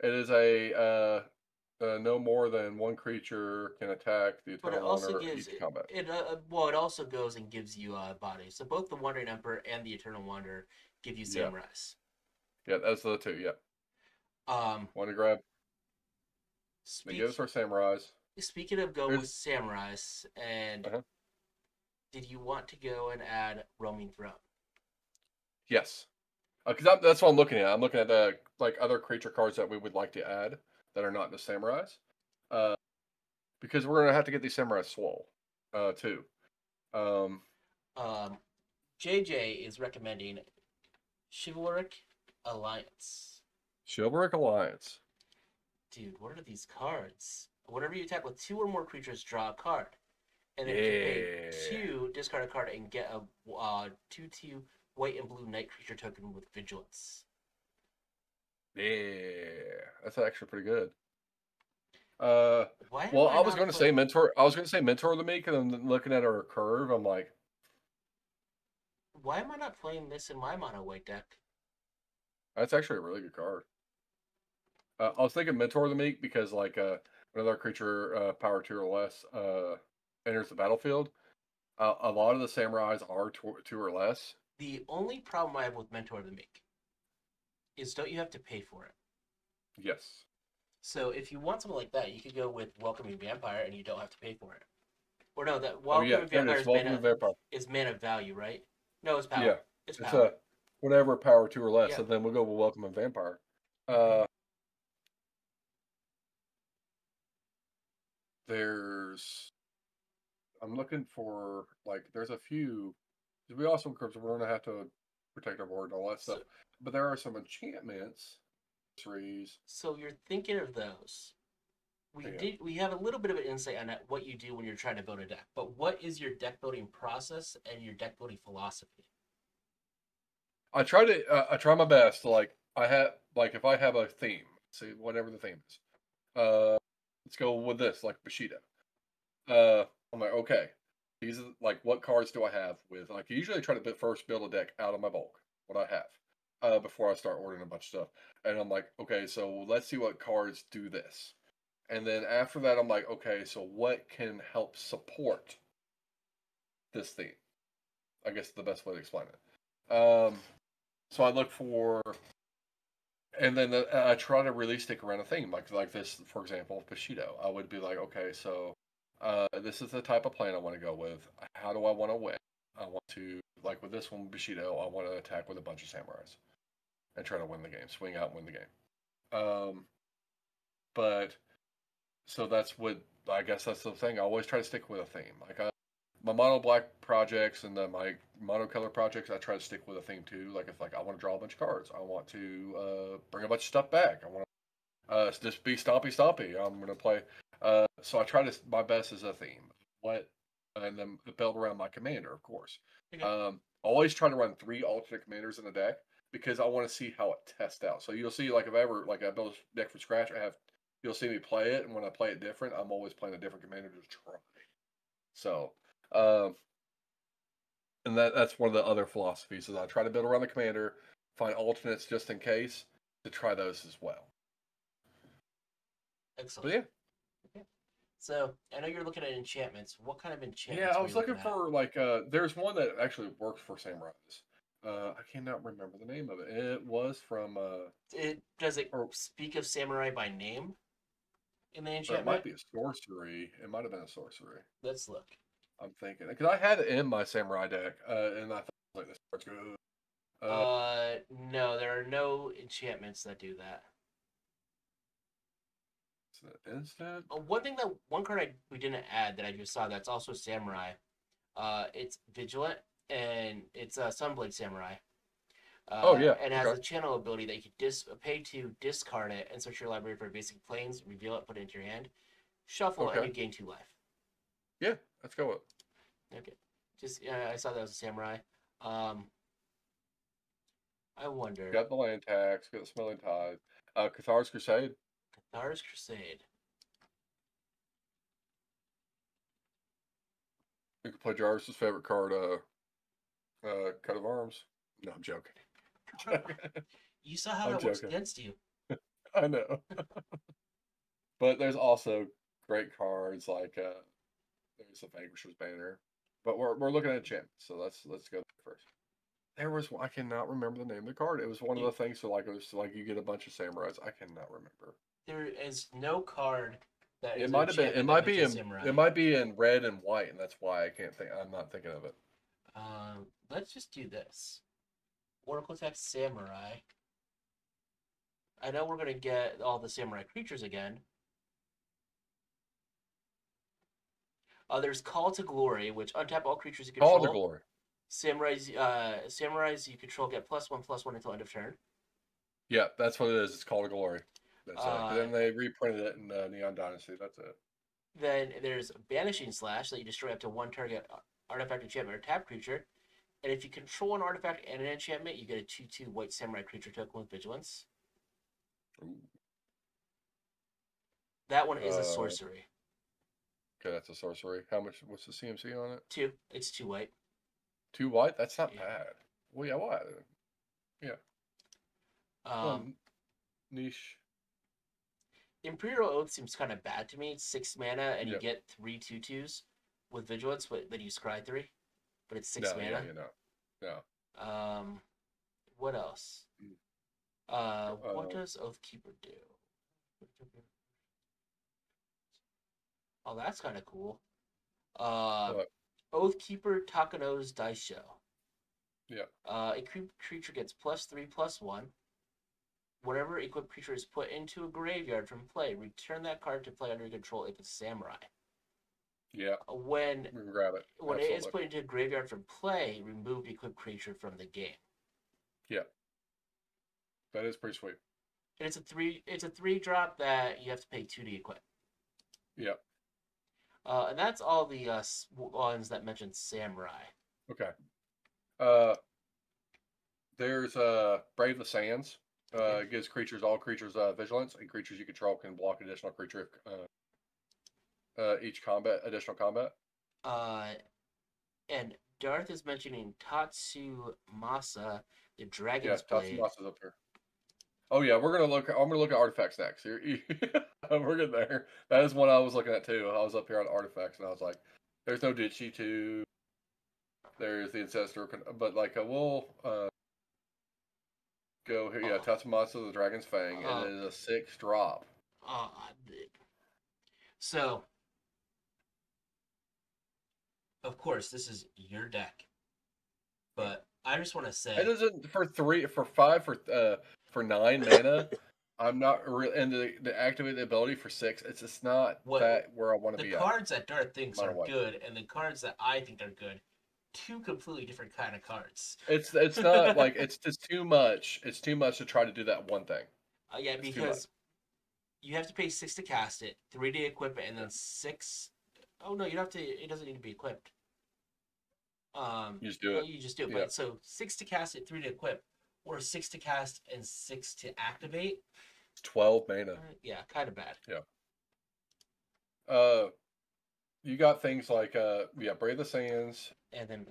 Speaker 2: it is a no more than one creature can attack the
Speaker 1: But it
Speaker 2: Eternal
Speaker 1: also
Speaker 2: Wanderer
Speaker 1: gives
Speaker 2: each combat.
Speaker 1: well, it also goes and gives you bodies. So both the Wandering Emperor and the Eternal Wanderer give you
Speaker 2: Yeah,
Speaker 1: samurais.
Speaker 2: yeah, that's the two. Yeah,
Speaker 1: Um,
Speaker 2: want to grab. They give us
Speaker 1: speak
Speaker 2: our samurais.
Speaker 1: speaking of going with
Speaker 2: There's
Speaker 1: samurais, and
Speaker 2: uh
Speaker 1: did you want to go and add Roaming Throne?
Speaker 2: yes, because that's what I'm looking at. I'm looking at the like other creature cards that we would like to add that are not the samurais. Uh, because we're gonna have to get these samurai swole, too. Um,
Speaker 1: Um, JJ is recommending Chivalric Alliance.
Speaker 2: Chivalric Alliance.
Speaker 1: Dude, what are these cards? Whenever you attack with two or more creatures, draw a card. And then if you pay
Speaker 2: Yeah.
Speaker 1: two, discard a card and get a 2/2 white and blue night creature token with vigilance.
Speaker 2: Yeah, that's actually pretty good.
Speaker 1: Why am
Speaker 2: Well,
Speaker 1: I
Speaker 2: I was
Speaker 1: not
Speaker 2: going to say
Speaker 1: playing?
Speaker 2: mentor. I was going to say mentor of the meek, and then looking at our curve, I'm like,
Speaker 1: Why am I not playing this in my mono white deck?
Speaker 2: that's actually a really good card. I was thinking mentor of the meek because like another creature power 2 or less enters the battlefield. A lot of the samurais are 2 or less.
Speaker 1: The only problem I have with Mentor of the Meek is don't you have to pay for it?
Speaker 2: Yes.
Speaker 1: So if you want something like that, you could go with Welcoming Vampire and you don't have to pay for it. Or no, that
Speaker 2: Oh yeah,
Speaker 1: Welcoming
Speaker 2: there it
Speaker 1: Vampire
Speaker 2: is. Welcome to Vampire.
Speaker 1: is mana value, right? No, it's
Speaker 2: Yeah,
Speaker 1: power. It's
Speaker 2: it's
Speaker 1: power.
Speaker 2: a whatever power 2 or less.
Speaker 1: Yeah.
Speaker 2: And then we'll go with welcome to Vampire. There's I'm looking for like there's a few. We also we're gonna have to protect our board and all that
Speaker 1: So,
Speaker 2: stuff. But there are some enchantments, trees.
Speaker 1: so you're thinking of those.
Speaker 2: Yeah.
Speaker 1: We have a little bit of an insight on what you do when you're trying to build a deck. But what is your deck building process and your deck building philosophy?
Speaker 2: I try my best to like I have like if I have a theme, see whatever the theme is. Let's go with this like Bushido. I'm like okay, these are like what cards do I have with like I usually try to first build a deck out of my bulk what I have before I start ordering a bunch of stuff, and I'm like okay so let's see what cards do this, and then after that I'm like okay so what can help support this theme. I guess the best way to explain it. So I look for and then I try to really stick around a theme like this, for example, Bushido. I would be like, okay, so this is the type of plan I want to go with. How do I want to win? I want to like with this one, Bushido. I want to attack with a bunch of samurais and try to win the game, swing out, and win the game. But so that's what I guess that's the thing. I always try to stick with a theme. Like my mono black projects and my mono color projects, I try to stick with a theme too. Like if like I want to draw a bunch of cards, I want to bring a bunch of stuff back. I want to just be stompy. I'm gonna play. So I try to my best is a theme. What and then build around my commander, of course.
Speaker 1: Okay.
Speaker 2: Always try to run 3 alternate commanders in the deck because I want to see how it tests out. So you'll see like if I ever like I build a deck from scratch, you'll see me play it, and when I play it different, I'm always playing a different commander to try. So. Um, and that's one of the other philosophies is I try to build around the commander, find alternates just in case to try those as well.
Speaker 1: Excellent.
Speaker 2: But yeah.
Speaker 1: Okay. So I know you're looking at enchantments. What kind of
Speaker 2: Yeah,
Speaker 1: enchantments
Speaker 2: I
Speaker 1: were you
Speaker 2: was looking
Speaker 1: looking at?
Speaker 2: for like there's one that actually works for samurais. I cannot remember the name of it. It was from
Speaker 1: Does it
Speaker 2: or
Speaker 1: speak of samurai by name in the
Speaker 2: or it might
Speaker 1: enchantment?
Speaker 2: be a sorcery. It might have been a sorcery.
Speaker 1: Let's look.
Speaker 2: I'm thinking because I had it in my samurai deck, and I thought like this card's good.
Speaker 1: No, there are no enchantments that do that.
Speaker 2: It's an instant.
Speaker 1: One card we didn't add that I just saw that's also samurai. It's vigilant and it's a Sunblade Samurai.
Speaker 2: Oh yeah,
Speaker 1: And has
Speaker 2: okay.
Speaker 1: a channel ability that you can pay to discard it and search your library for basic planes, reveal it, put it into your hand, shuffle, and
Speaker 2: Okay.
Speaker 1: you gain 2 life.
Speaker 2: Yeah, let's go with it.
Speaker 1: Okay. Just I saw that was a samurai. Um, I wonder.
Speaker 2: Got the land tax, got the smelling tide. Cathar's Crusade.
Speaker 1: Cathar's Crusade.
Speaker 2: You can play Jarvis's favorite card, Coat of Arms. No, I'm joking.
Speaker 1: You saw how
Speaker 2: I'm
Speaker 1: that works
Speaker 2: joking.
Speaker 1: against you.
Speaker 2: I know. But there's also great cards like there's the Vanquisher's Banner. But we're looking at enchantments, so let's go there first. There was I cannot remember the name of the card. It was one of the things so like it was like you get a bunch of samurais. I cannot remember.
Speaker 1: There is no card that is
Speaker 2: It
Speaker 1: an
Speaker 2: might have been. It
Speaker 1: enchantment that
Speaker 2: might be
Speaker 1: mentions
Speaker 2: in.
Speaker 1: samurai.
Speaker 2: It might be in red and white, and that's why I can't think. I'm not thinking of it.
Speaker 1: Let's just do this. Oracle text samurai. I know we're gonna get all the samurai creatures again. There's Call to Glory, which untap all creatures you
Speaker 2: Call to
Speaker 1: control.
Speaker 2: Glory.
Speaker 1: Samurais you control get +1/+1 until end of turn.
Speaker 2: Yeah, that's what it is. It's Call to Glory. That's it. Then
Speaker 1: Uh,
Speaker 2: they reprinted it in Neon Dynasty. That's it.
Speaker 1: then there's Banishing Slash that you destroy up to 1 target artifact, enchantment, or tap creature. And if you control an artifact and an enchantment, you get a 2/2 white samurai creature token with vigilance.
Speaker 2: Ooh.
Speaker 1: That one is a sorcery.
Speaker 2: Okay, that's a sorcery. How much? What's the CMC on it?
Speaker 1: 2. It's 2 white.
Speaker 2: 2 white? That's not
Speaker 1: Yeah.
Speaker 2: bad. Well, yeah, what? Yeah. Niche.
Speaker 1: Imperial Oath seems kind of bad to me. It's 6 mana, and you
Speaker 2: Yep.
Speaker 1: get 3 2/2s with vigilance, but then you scry 3. But it's 6
Speaker 2: No,
Speaker 1: mana.
Speaker 2: yeah, you know. No.
Speaker 1: What else? What does Oathkeeper do? Oh, that's kind of cool.
Speaker 2: What?
Speaker 1: Oathkeeper Takano's Dice Show.
Speaker 2: Yeah.
Speaker 1: A creature gets +3/+1. Whenever equipped creature is put into a graveyard from play, return that card to play under your control if it's samurai.
Speaker 2: Yeah.
Speaker 1: When
Speaker 2: We can grab it.
Speaker 1: When
Speaker 2: Absolutely.
Speaker 1: it is put into a graveyard from play, remove equipped creature from the game.
Speaker 2: Yeah. That is pretty sweet.
Speaker 1: And it's a 3-drop that you have to pay 2 to equip.
Speaker 2: Yeah.
Speaker 1: And that's all the ones that mention samurai.
Speaker 2: Okay. There's Brave the Sands. It gives all creatures vigilance, and creatures you control can block additional creature each additional combat.
Speaker 1: And Darth is mentioning Tatsumasa, the Dragon's Blade.
Speaker 2: Tatsumasa's up here. Oh yeah, I'm gonna look at artifacts next. We're getting there. That is one I was looking at too. I was up here on artifacts, and I was like, "There's no Ditchy 2. There's the Ancestor, but like we'll go here. Yeah, Tatsumasa, the Dragon's Fang, and it is a 6-drop.
Speaker 1: So, of course, this is your deck, but I just want to say
Speaker 2: It doesn't for 9 mana. I'm not really into the activate the ability for 6. It's just not that where I want to be.
Speaker 1: The cards that Darth thinks are
Speaker 2: what.
Speaker 1: good, and the cards that I think are good, 2 completely different kind of cards.
Speaker 2: It's not like it's just too much. It's too much to try to do that one thing.
Speaker 1: Yeah, because you have to pay 6 to cast it, 3 to equip it, and then 6. Oh no, you don't have to. It doesn't need to be equipped.
Speaker 2: You just do it.
Speaker 1: You just do it.
Speaker 2: Yeah.
Speaker 1: But so 6 to cast it, 3 to equip, or 6 to cast and 6 to activate.
Speaker 2: It's 12 mana.
Speaker 1: Yeah, kind of bad.
Speaker 2: Yeah. You got things like Brave the Sands,
Speaker 1: and then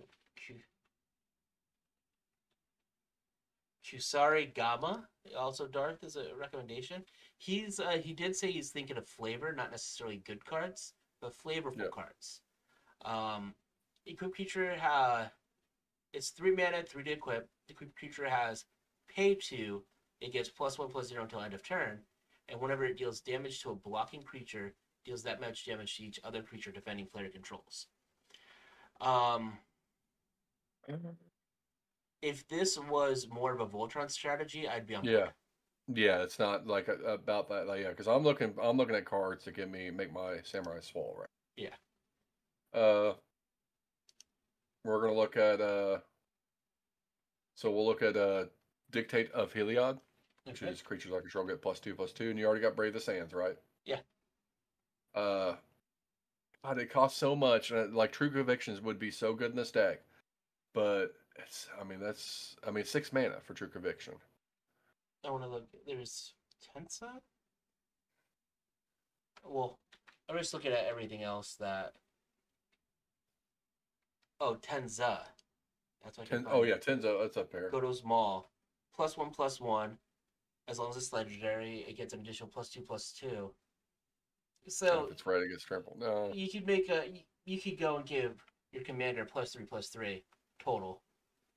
Speaker 1: Kusari Gama. Also, Darth is a recommendation. He did say he's thinking of flavor, not necessarily good cards, but flavorful cards. Equip creature it's 3 mana, 3 to equip. Equip creature has pay 2. It gets +1/+0 until end of turn, and whenever it deals damage to a blocking creature, deals that much damage to each other creature defending player controls. If this was more of a Voltron strategy, I'd be on board.
Speaker 2: Yeah, it's not like about that. Like, because I'm looking at cards to make my samurai swole, right?
Speaker 1: Yeah.
Speaker 2: We're gonna look at so we'll look at Dictate of Heliod, which is creatures I control get +2/+2, and you already got Brave the Sands, right?
Speaker 1: Yeah.
Speaker 2: God, it costs so much, and like True Convictions would be so good in this deck, but it's 6 mana for True Conviction.
Speaker 1: I want to look. There's Tensa. Well, I'm just looking at everything else that. Oh, Tenza. That's what.
Speaker 2: Tenza. That's up there.
Speaker 1: Goto's Maul, +1/+1. As long as it's legendary, it gets an additional +2/+2. So
Speaker 2: if it's red, it gets trampled. No.
Speaker 1: You could you could go and give your commander +3/+3 total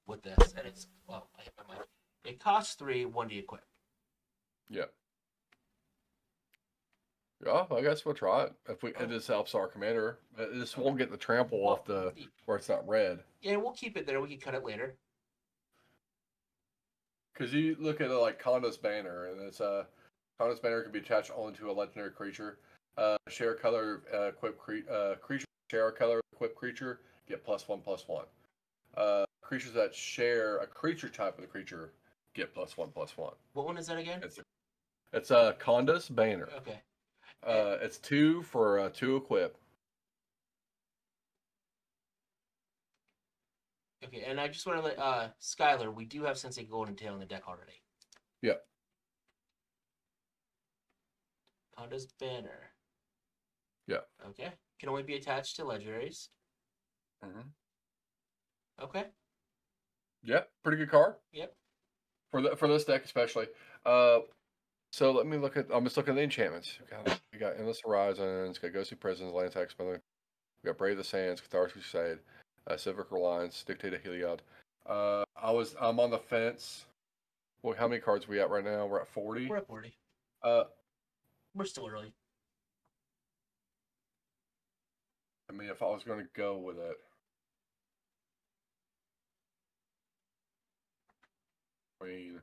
Speaker 1: with this, and it's I hit my mic. It costs 3, 1 to equip.
Speaker 2: Yeah. Yeah, I guess we'll try it. If this helps our commander, this won't get the trample off the where it's not red.
Speaker 1: Yeah, we'll keep it there. We can cut it later.
Speaker 2: Because you look at it like Conda's Banner, and it's Conda's Banner can be attached only to a legendary creature. Share color equip creature. Share color equip creature get +1/+1. Creatures that share a creature type of the creature get +1/+1.
Speaker 1: What one is that again?
Speaker 2: It's Conda's Banner.
Speaker 1: Okay.
Speaker 2: It's 2 for 2 equip.
Speaker 1: Okay, and I just want to let Skylar, we do have Sensei Golden Tail in the deck already.
Speaker 2: Yeah.
Speaker 1: Honda's Banner.
Speaker 2: Yeah.
Speaker 1: Okay. Can only be attached to legendaries.
Speaker 2: Mm-hmm.
Speaker 1: Okay.
Speaker 2: Yeah, pretty good card.
Speaker 1: Yep.
Speaker 2: For this deck especially. So let me look at. I'm just looking at the enchantments. We got Endless Horizons. Got Ghostly Prisons, Land Tax Mother. We got Brave the Sands, Catharsis Crusade, Civic Reliance, Dictator Heliod. I'm on the fence. Well, how many cards are we at right now? We're at 40.
Speaker 1: We're at 40.
Speaker 2: Uh,
Speaker 1: We're still early.
Speaker 2: I mean, if I was going to go with it, I mean,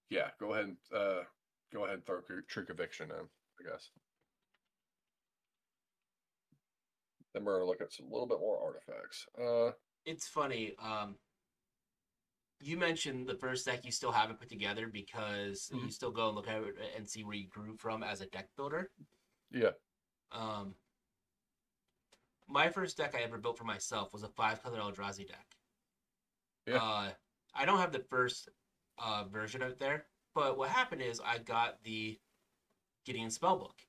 Speaker 2: yeah, go ahead and throw True Conviction in, I guess. Then we're gonna look at some little bit more artifacts.
Speaker 1: It's funny. You mentioned the first deck you still haven't put together because you still go and look at it and see where you grew from as a deck builder.
Speaker 2: Yeah.
Speaker 1: My first deck I ever built for myself was a 5-color Eldrazi deck.
Speaker 2: Yeah.
Speaker 1: I don't have the first version of it there, but what happened is I got the Gideon Spellbook.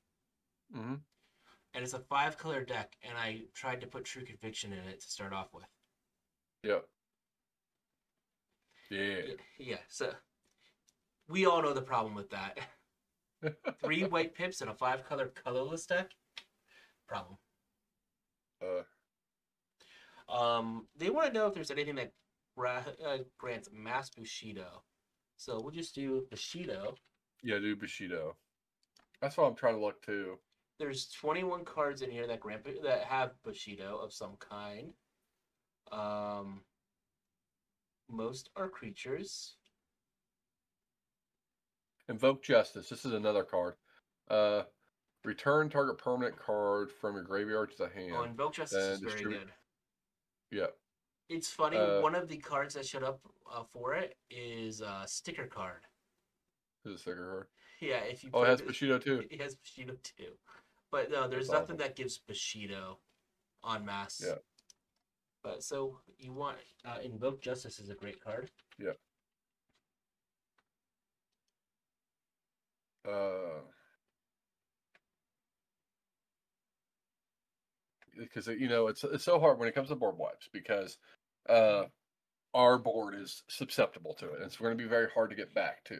Speaker 2: Mm-hmm.
Speaker 1: And it's a 5-color deck, and I tried to put True Conviction in it to start off with.
Speaker 2: Yeah. Yeah.
Speaker 1: Yeah, so we all know the problem with that. 3 white pips and a 5-color colorless deck? Problem. They want to know if there's anything that grants Mass Bushido. So we'll just do Bushido.
Speaker 2: Yeah, do Bushido. That's what I'm trying to look too.
Speaker 1: There's 21 cards in here that have Bushido of some kind. Most are creatures.
Speaker 2: Invoke Justice. This is another card. Return target permanent card from your graveyard to the hand.
Speaker 1: Oh, Invoke Justice is very good.
Speaker 2: Yeah.
Speaker 1: It's funny, one of the cards that showed up for it is a sticker card.
Speaker 2: Is a sticker card?
Speaker 1: Yeah, if you
Speaker 2: it has Bushido too.
Speaker 1: It has Bushido too. But no, there's nothing that gives Bushido en masse.
Speaker 2: Yeah.
Speaker 1: But so you want Invoke Justice is a great card.
Speaker 2: Yeah. Because it's so hard when it comes to board wipes because our board is susceptible to it. It's going to be very hard to get back to.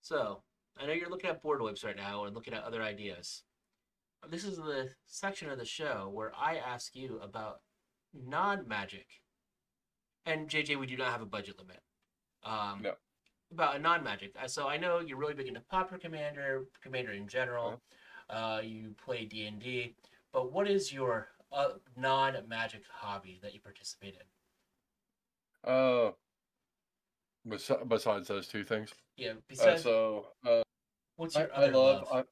Speaker 1: So I know you're looking at board wipes right now and looking at other ideas. This is the section of the show where I ask you about non-magic. And JJ, we do not have a budget limit.
Speaker 2: No.
Speaker 1: About a non-magic. So I know you're really big into Pauper Commander in general. You play D&D. But what is your non-magic hobby that you participate in?
Speaker 2: Besides those two things.
Speaker 1: Yeah. Besides. What's your other love?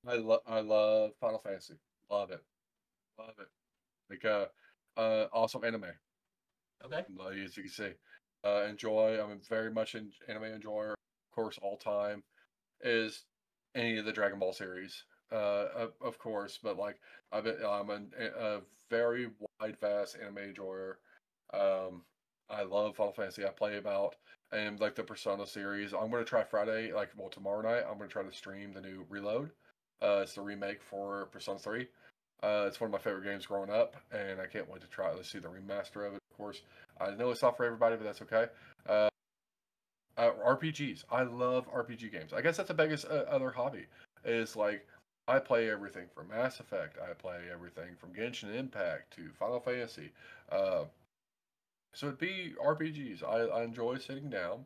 Speaker 2: I love Final Fantasy. Love it. Like awesome anime.
Speaker 1: Okay.
Speaker 2: As you can see, enjoy. I'm very much an anime enjoyer. Of course, all time is any of the Dragon Ball series, of course. But like I'm a very wide, vast anime enjoyer. I love Final Fantasy. I play about and like the Persona series. I'm gonna try Friday, tomorrow night. I'm gonna try to stream the new Reload. It's the remake for Persona 3. It's one of my favorite games growing up, and I can't wait to see the remaster of it. Of course, I know it's not for everybody, but that's okay. RPGs. I love RPG games. I guess that's the biggest other hobby. Is like I play everything from Mass Effect. I play everything from Genshin Impact to Final Fantasy. So it'd be RPGs. I enjoy sitting down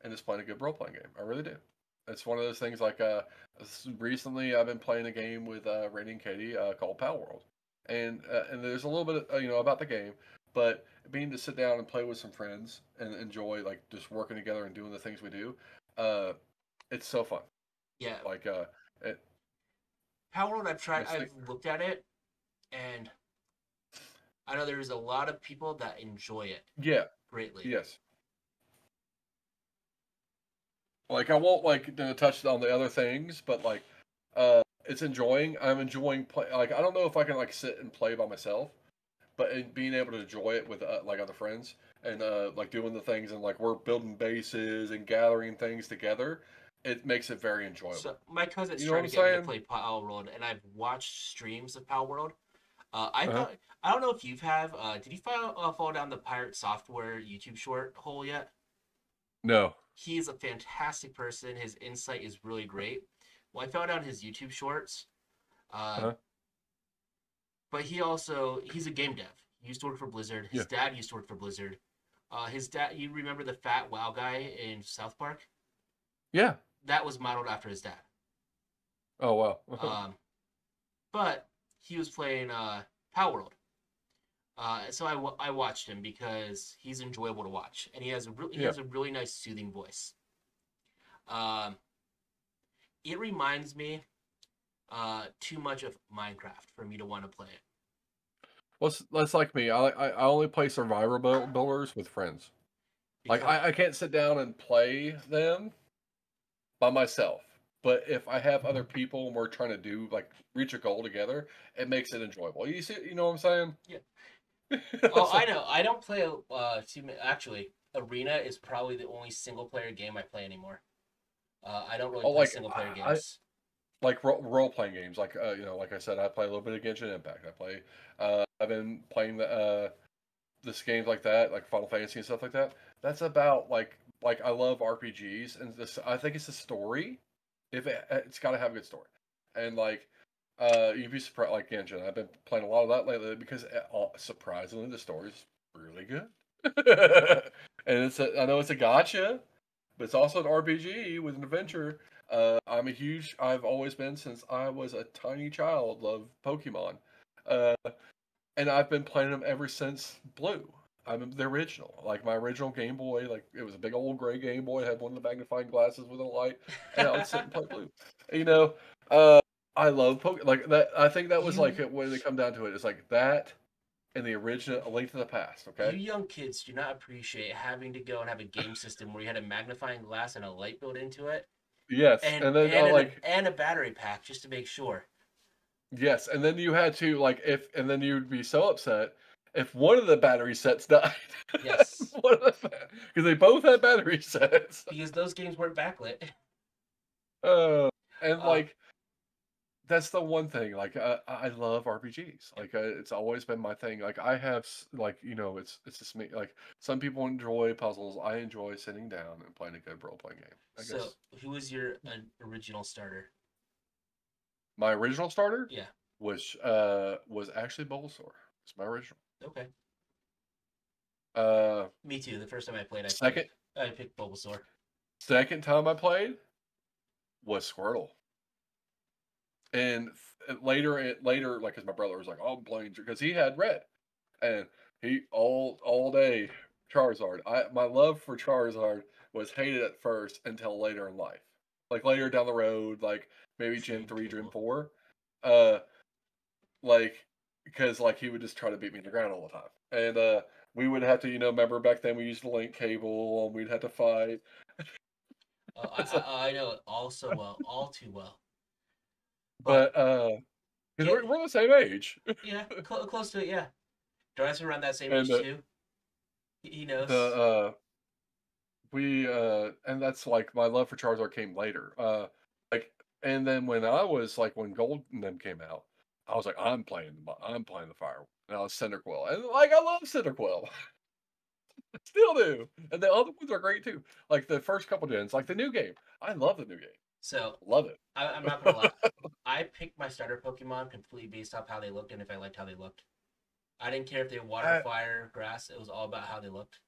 Speaker 2: and just playing a good role playing game. I really do. It's one of those things like recently I've been playing a game with Randy and Katie called Pal World, and there's a little bit about the game, but being to sit down and play with some friends and enjoy like just working together and doing the things we do, it's so fun.
Speaker 1: Yeah.
Speaker 2: Like
Speaker 1: Pal World, I've looked at it, and I know there's a lot of people that enjoy it.
Speaker 2: Yeah.
Speaker 1: Greatly.
Speaker 2: Yes. Like I won't touch on the other things, but it's enjoying. I'm enjoying play. Like I don't know if I can like sit and play by myself, but being able to enjoy it with like other friends and like doing the things and like we're building bases and gathering things together, it makes it very enjoyable.
Speaker 1: So my cousin's
Speaker 2: You know what
Speaker 1: trying
Speaker 2: I'm
Speaker 1: to get me to
Speaker 2: saying?
Speaker 1: play Power World, and I've watched streams of Power World. I
Speaker 2: Uh-huh.
Speaker 1: thought I don't know if you've have. Did you fall down the Pirate Software YouTube short hole yet?
Speaker 2: No.
Speaker 1: He's a fantastic person. His insight is really great. Well, I found out his YouTube shorts. Uh,
Speaker 2: Uh-huh.
Speaker 1: but he's a game dev. He used to work for Blizzard.
Speaker 2: Yeah.
Speaker 1: His dad used to work for Blizzard. His dad, you remember the fat WoW guy in South Park?
Speaker 2: Yeah.
Speaker 1: That was modeled after his dad.
Speaker 2: Oh wow.
Speaker 1: Um, but he was playing Power World. So I watched him because he's enjoyable to watch, and he
Speaker 2: Yeah.
Speaker 1: has a really nice soothing voice. Um, it reminds me too much of Minecraft for me to want to play it.
Speaker 2: Well, that's like me. I only play survivor builders with friends. Like
Speaker 1: Because
Speaker 2: I can't sit down and play them by myself. But if I have other people and we're trying to do like reach a goal together, it makes it enjoyable. You see, you know what I'm saying?
Speaker 1: yeah. Oh,
Speaker 2: So,
Speaker 1: I know. I don't play. Actually, Arena is probably the only single player game I play anymore. I don't really
Speaker 2: oh,
Speaker 1: play
Speaker 2: like
Speaker 1: single player
Speaker 2: I
Speaker 1: games.
Speaker 2: like role playing games. Like like I said, I play a little bit of Genshin Impact. I play. I've been playing this games like that, like Final Fantasy and stuff like that. That's about like I love RPGs, and this I think it's a story. If it's got to have a good story, and like you'd be surprised. Like Genshin, I've been playing a lot of that lately because surprisingly the story's really good. And I know it's a gotcha, but it's also an RPG with an adventure. I've always been since I was a tiny child, love Pokemon. Uh, and I've been playing them ever since Blue. I'm the original, like my original Game Boy. Like it was a big old gray Game Boy, had one of the magnifying glasses with a light, and I would sit and play Blue. You know, uh, I love like that. I think that was like
Speaker 1: you
Speaker 2: when they come down to it, it's like that and the original A Link to the Past.
Speaker 1: you
Speaker 2: Okay.
Speaker 1: young kids do not appreciate having to go and have a game system where you had a magnifying glass and a light built into it,
Speaker 2: Yes, and then like
Speaker 1: and a battery pack just to make sure.
Speaker 2: yes, and then you had to like if and then you'd be so upset if one of the battery sets died.
Speaker 1: Yes,
Speaker 2: Because they both had battery sets.
Speaker 1: because those games weren't backlit.
Speaker 2: Uh, and
Speaker 1: Uh,
Speaker 2: like that's the one thing. Like I love RPGs. Like it's always been my thing. Like I have like it's just me. Like some people enjoy puzzles. I enjoy sitting down and playing a good role playing game. I
Speaker 1: so
Speaker 2: guess
Speaker 1: who was your original starter?
Speaker 2: my original starter
Speaker 1: Yeah.
Speaker 2: was actually Bulbasaur. It's my original.
Speaker 1: Okay.
Speaker 2: Uh,
Speaker 1: Me too. The first time I played,
Speaker 2: second
Speaker 1: I picked Bulbasaur.
Speaker 2: second time I played was Squirtle. And later, like, cause my brother was like, "Oh, I'm playing," because he had red, and he all day Charizard. My love for Charizard was hated at first until later in life, like later down the road, like maybe Gen
Speaker 1: Trade
Speaker 2: 3, Gen
Speaker 1: Cable.
Speaker 2: 4, uh, like because like he would just try to beat me to the ground all the time, and we would have to remember back then we used the link cable and we'd have to fight. So,
Speaker 1: I know it all so well, all too well. But
Speaker 2: but because
Speaker 1: get
Speaker 2: we're the same age,
Speaker 1: yeah, close to it. Yeah, Jarvis around that same
Speaker 2: and
Speaker 1: age too. He
Speaker 2: the
Speaker 1: knows.
Speaker 2: we and that's like my love for Charizard came later. Like and then when I was like when Gold and them came out, I was like I'm playing the Fire and I was Cyndaquil and like I love Cyndaquil. I still do. And the other ones are great too. Like the first couple gens, like the new game. I love the new game.
Speaker 1: So
Speaker 2: Love it.
Speaker 1: I'm not gonna lie. I picked my starter Pokemon completely based off how they looked and if I liked how they looked. I didn't care if they were water,
Speaker 2: I,
Speaker 1: fire, grass. It was all about how they looked.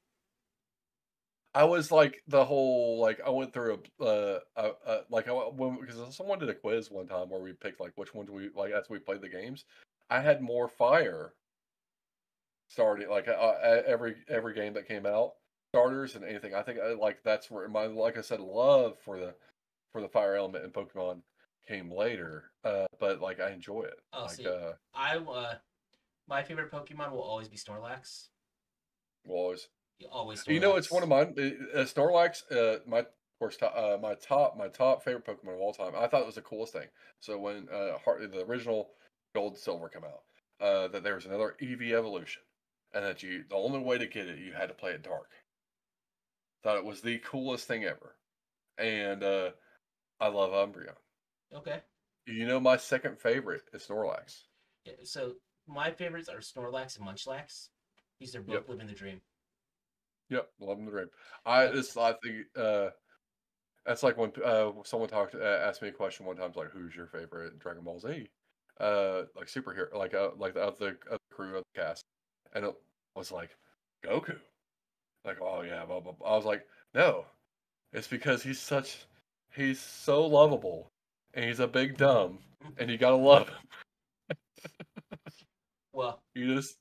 Speaker 2: I was like the whole like I went through like because someone did a quiz one time where we picked like which ones we like as we played the games. I had more fire starting like every game that came out starters and anything. I think like that's where my like I said love for the fire element in Pokemon came later. But like I enjoy it.
Speaker 1: Oh,
Speaker 2: Like
Speaker 1: see, I my favorite Pokemon will always be Snorlax.
Speaker 2: well, always
Speaker 1: Always
Speaker 2: it's one
Speaker 1: Snorlax.
Speaker 2: of mine. Snorlax. My of course, my top favorite Pokemon of all time. I thought it was the coolest thing. So when the original Gold and Silver come out, that there was another EV evolution, and that the only way to get it, you had to play it dark. Thought it was the coolest thing ever, and I love Umbreon.
Speaker 1: Okay.
Speaker 2: You know, my second favorite is Snorlax.
Speaker 1: Yeah, so my favorites are Snorlax and Munchlax. These are
Speaker 2: Yep,
Speaker 1: both living the dream.
Speaker 2: yep, love them the dream.
Speaker 1: But
Speaker 2: I think that's like when someone asked me a question one time, like, "Who's your favorite Dragon Ball Z?" Like superhero, like of the crew of the cast, and it was like Goku. Like, oh yeah, blah, blah, blah. I was like, no, it's because he's so lovable, and he's a big dumb, and you gotta love him.
Speaker 1: well,
Speaker 2: You just,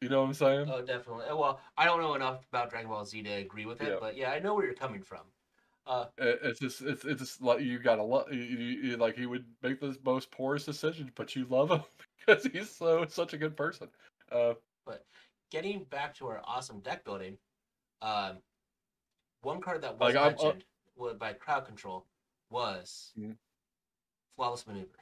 Speaker 2: you know what I'm saying?
Speaker 1: oh, definitely. Well, I don't know enough about Dragon Ball Z to agree with it,
Speaker 2: Yeah.
Speaker 1: but yeah, I know where you're coming from. Uh,
Speaker 2: It's just like you gotta love like he would make the most poorest decisions, but you love him because he's such a good person. Uh,
Speaker 1: but getting back to our awesome deck building, um, one card that
Speaker 2: like
Speaker 1: wasn't mentioned by crowd control was
Speaker 2: Mhm.
Speaker 1: flawless maneuver.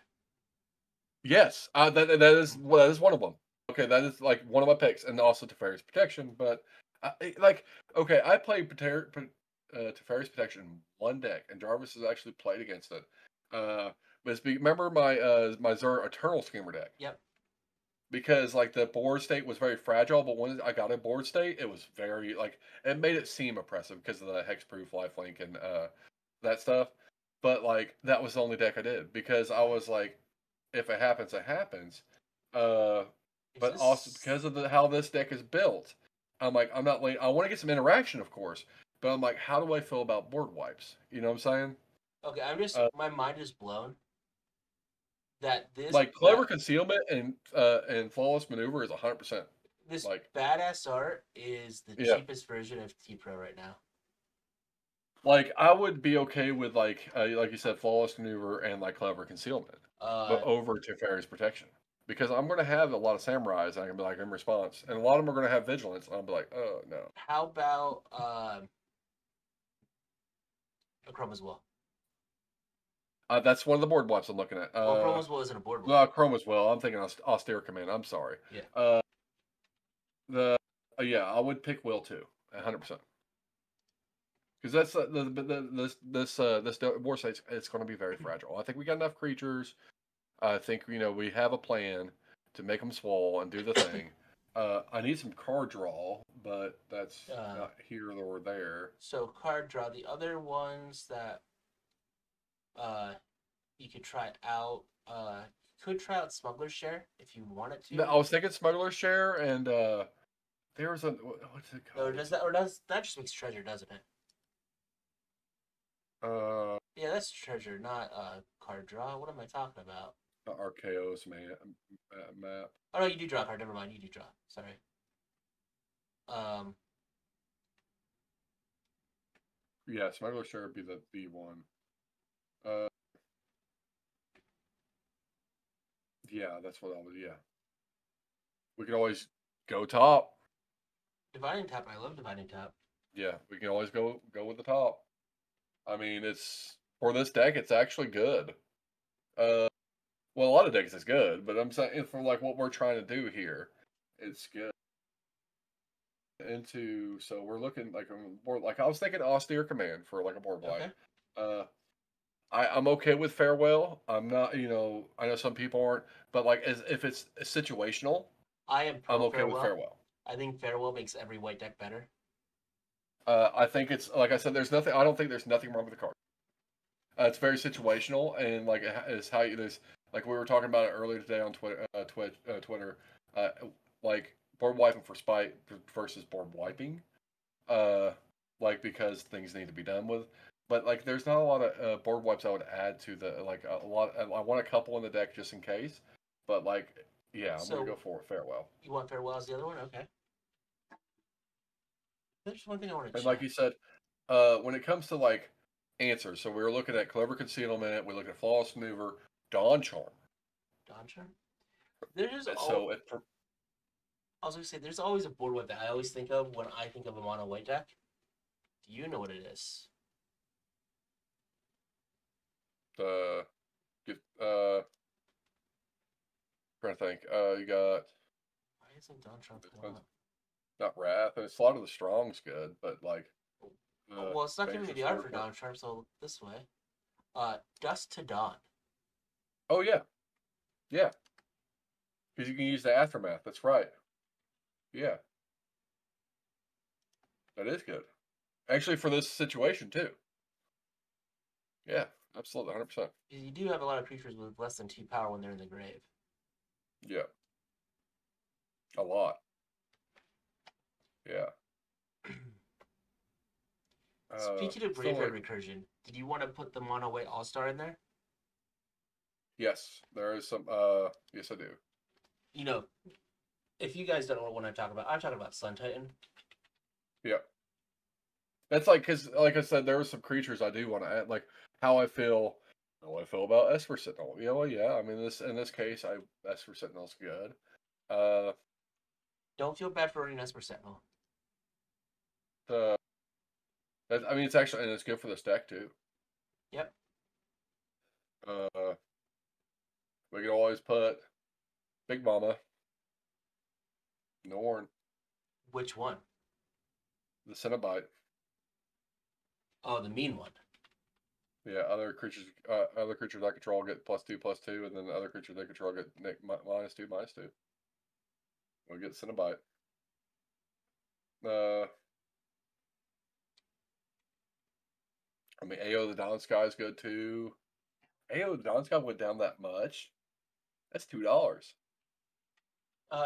Speaker 2: Yes, that is one of them. Okay, that is like one of my picks, and also Teferi's Protection. But like, okay, I played Teferi's Protection one deck, and Jarvis has actually played against it. But remember my Zur Eternal Schemer deck,
Speaker 1: Yep.
Speaker 2: because like the board state was very fragile, but when I got a board state, it was very like it made it seem oppressive because of the hexproof lifelink and that stuff. But like that was the only deck I did because I was like, if it happens, it happens. Uh,
Speaker 1: Is
Speaker 2: but also
Speaker 1: this
Speaker 2: because of how this deck is built, I'm like, I'm not like I want to get some interaction, of course, but I'm like, how do I feel about board wipes? You know what I'm saying?
Speaker 1: okay? I'm just
Speaker 2: Uh,
Speaker 1: my mind is blown that
Speaker 2: like clever concealment and flawless maneuver is 100%.
Speaker 1: this
Speaker 2: Like
Speaker 1: badass art is the
Speaker 2: yeah,
Speaker 1: cheapest version of T Pro right now.
Speaker 2: like I would be okay with like you said, flawless maneuver and like clever concealment, but
Speaker 1: Uh,
Speaker 2: over to Fairy's protection. Because I'm gonna have a lot of samurais, and I can be like in response, and a lot of them are gonna have vigilance, and I'll be like, oh no.
Speaker 1: how about a Chroma's Will?
Speaker 2: That's one of the board wipes I'm looking at.
Speaker 1: Well, Chroma's Will isn't a board wipe.
Speaker 2: No, Chrome as well. I'm thinking Austere Command. I'm sorry.
Speaker 1: Yeah.
Speaker 2: Uh, the yeah, I would pick Will too, 100%. Because that's this war state. It's going to be very fragile. I think we got enough creatures. I think we have a plan to make them swole and do the thing. I need some card draw, but that's
Speaker 1: Uh,
Speaker 2: not here or there.
Speaker 1: so card draw. The other ones that uh you could try out. You could try out Smuggler's Share if you wanted
Speaker 2: No,
Speaker 1: to.
Speaker 2: I was thinking Smuggler's Share, and there was a what's it
Speaker 1: Or
Speaker 2: called?
Speaker 1: does that just makes treasure, doesn't it?
Speaker 2: Uh,
Speaker 1: Yeah, that's treasure, not card draw. What am I talking about?
Speaker 2: Archaeos map.
Speaker 1: Oh no, you do draw a card. Never mind, you do draw. Sorry. Um,
Speaker 2: Yeah, Smuggler's Share would be the one. Uh, yeah, that's what I would. Yeah, we could always go top.
Speaker 1: Dividing Tap. I love Dividing Tap.
Speaker 2: Yeah, we can always go with the top. I mean, it's for this deck, it's actually good. Uh, well, a lot of decks is good, but I'm saying for like what we're trying to do here, it's good. So we're looking like more like I was thinking austere command for like a board wipe.
Speaker 1: Okay.
Speaker 2: Uh, I'm okay with farewell. I'm not, I know some people aren't, but like as if it's situational,
Speaker 1: I am
Speaker 2: I'm
Speaker 1: pro
Speaker 2: okay with
Speaker 1: Farewell.
Speaker 2: farewell.
Speaker 1: I think Farewell makes every white deck better.
Speaker 2: I think it's like I said. There's nothing. I don't think there's nothing wrong with the card. It's very situational, and like it's how you this like we were talking about it earlier today on Twitter. Uh, like board wiping for spite versus board wiping. Uh, like because things need to be done with. But like, there's not a lot of board wipes I would add to the like a lot. I want a couple in the deck just in case. But like, yeah, I'm gonna go
Speaker 1: So
Speaker 2: for farewell.
Speaker 1: you want Farewell as the other one? Okay. There's one thing I want to
Speaker 2: And like
Speaker 1: check.
Speaker 2: you said, when it comes to like answers, so we were looking at clever concealment, we looked at flawless maneuver, dawn charm.
Speaker 1: Dawn Charm. There's
Speaker 2: And
Speaker 1: all.
Speaker 2: so
Speaker 1: I was gonna say there's always a board wipe that I always think of when I think of a mono white deck. Do you know what it is?
Speaker 2: get trying to think. You got
Speaker 1: Why isn't Don Trump
Speaker 2: this
Speaker 1: coming
Speaker 2: one's
Speaker 1: up?
Speaker 2: not Wrath, and it's a lot of the Strong's good, but like
Speaker 1: Well, it's not giving me
Speaker 2: Dangerous
Speaker 1: the art for
Speaker 2: Circle.
Speaker 1: Don Trump, so I'll look this way. Dust to Dawn.
Speaker 2: Oh yeah, yeah, because you can use the Aftermath. That's right. Yeah, that is good. Actually, for this situation too. Yeah, absolutely, 100%.
Speaker 1: You do have a lot of creatures with less than 2 power when they're in the grave.
Speaker 2: Yeah, a lot. Yeah.
Speaker 1: Speaking of
Speaker 2: Still
Speaker 1: graveyard
Speaker 2: like
Speaker 1: recursion, did you want to put the Mono White All Star in there?
Speaker 2: yes, there is some. Yes, I do.
Speaker 1: You know, if you guys don't know what I'm talking about Sun Titan.
Speaker 2: Yeah, that's like because, like I said, there were some creatures I do want to add, like how I feel. How I feel about Esper Sentinel. Yeah, well, yeah. I mean, this in this case, Esper Sentinel's good. Uh,
Speaker 1: Don't feel bad for running Esper Sentinel.
Speaker 2: the I mean, it's actually and it's good for this deck too.
Speaker 1: Yep.
Speaker 2: Uh, we can always put Big Mama, Norn,
Speaker 1: Which one?
Speaker 2: the Cenobite.
Speaker 1: Oh, the mean one.
Speaker 2: Yeah, other creatures I control get +2/+2, and then the other creatures they control get -2/-2. We'll get Cenobite. I mean, AO the Dawn Sky is good too. AO the Dawn Sky went down that much. That's $2.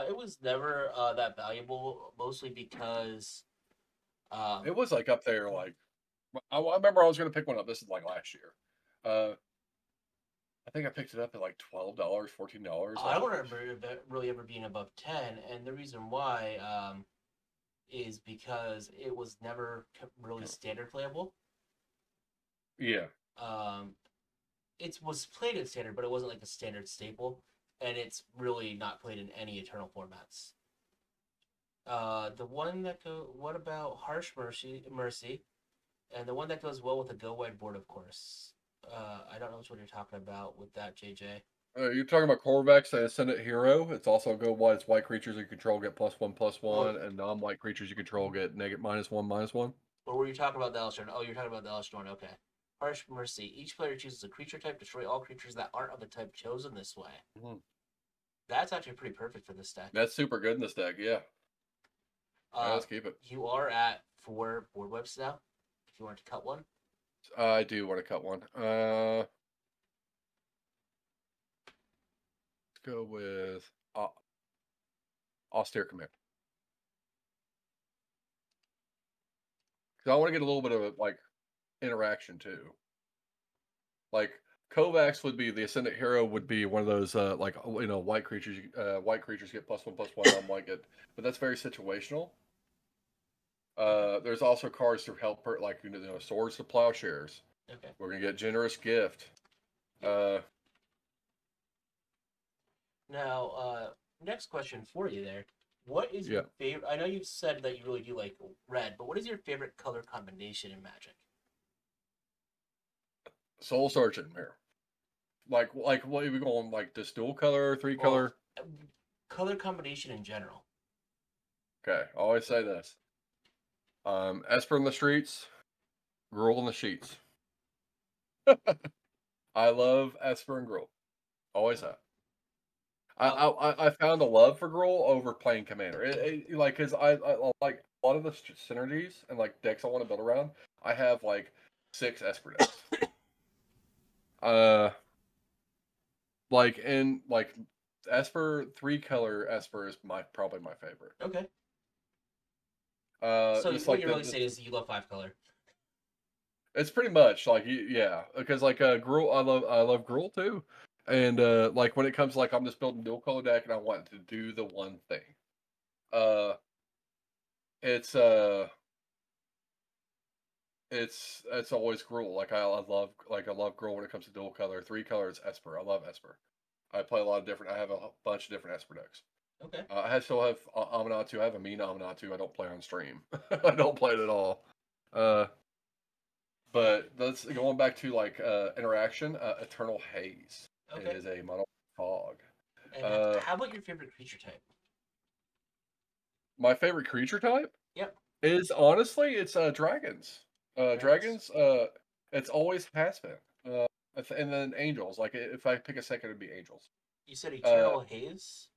Speaker 1: It was never that valuable, mostly because
Speaker 2: It was like up there. Like I remember I was going to pick one up. This is like last year. I think I picked it up at like $12, $14.
Speaker 1: I don't remember it really ever being above 10, and the reason why is because it was never really standard playable.
Speaker 2: Yeah.
Speaker 1: It was played in standard, but it wasn't like a standard staple, and it's really not played in any Eternal formats. The one that what about Harsh Mercy, and the one that goes well with the Go Wide board, of course. I don't know which one you're talking about with that, JJ.
Speaker 2: You're talking about Corvex, the Ascendant Hero. It's also go white. It's white creatures you control get +1/+1, and non-white creatures you control get -1/-1.
Speaker 1: Or were you talking about the Elstron? Oh, you're talking about the Elstron. Okay. Harsh Mercy. Each player chooses a creature type. Destroy all creatures that aren't of the type chosen this way.
Speaker 2: Mm-hmm.
Speaker 1: That's actually pretty perfect for this deck.
Speaker 2: That's super good in this deck. Yeah. Let's keep it.
Speaker 1: You are at 4 board webs now. If you want to cut one.
Speaker 2: I do want to cut one. Let's go with Austere Command. Because I want to get a little bit of like interaction too. Like Kovacs would be the Ascendant Hero would be one of those like white creatures. White creatures get +1/+1. Non-white get, but that's very situational. There's also cards to help her, like Swords to Plowshares.
Speaker 1: Okay.
Speaker 2: We're gonna get Generous Gift.
Speaker 1: Now, next question for you there. What is your favorite? I know you've said that you really do like red, but what is your favorite color combination in Magic?
Speaker 2: Soul Searching here. Like what are we going like this dual color, 3-color?
Speaker 1: Color combination in general.
Speaker 2: Okay, I always say this. Esper in the streets, Gruul in the sheets. I love Esper and Gruul. Always have. I found a love for Gruul over playing Commander. Like, cause I like a lot of the synergies and like decks I want to build around. I have like 6 Esper decks. Like in like Esper 3-color Esper is probably my favorite.
Speaker 1: Okay.
Speaker 2: So
Speaker 1: what you're really saying is you love 5-color.
Speaker 2: It's pretty much like yeah, because like Gruul, I love Gruul too. And like when it comes to, like I'm just building dual color deck and I want to do the one thing. It's always Gruul. Like I love Gruul when it comes to dual color. 3-color is Esper. I love Esper. I play a lot of different. I have a bunch of different Esper decks.
Speaker 1: Okay.
Speaker 2: I still have Aminatu. I have a mean Aminatu. I don't play on stream. I don't play it at all. But that's going back to like interaction. Eternal Haze
Speaker 1: Okay.
Speaker 2: is a mono fog.
Speaker 1: And how about your favorite creature type?
Speaker 2: My favorite creature type
Speaker 1: Yep.
Speaker 2: is honestly it's dragons.
Speaker 1: Dragons.
Speaker 2: Dragons. It's always has been. And then angels. Like if I pick a second, it'd be angels.
Speaker 1: You said
Speaker 2: Uh,
Speaker 1: Eternal Haze?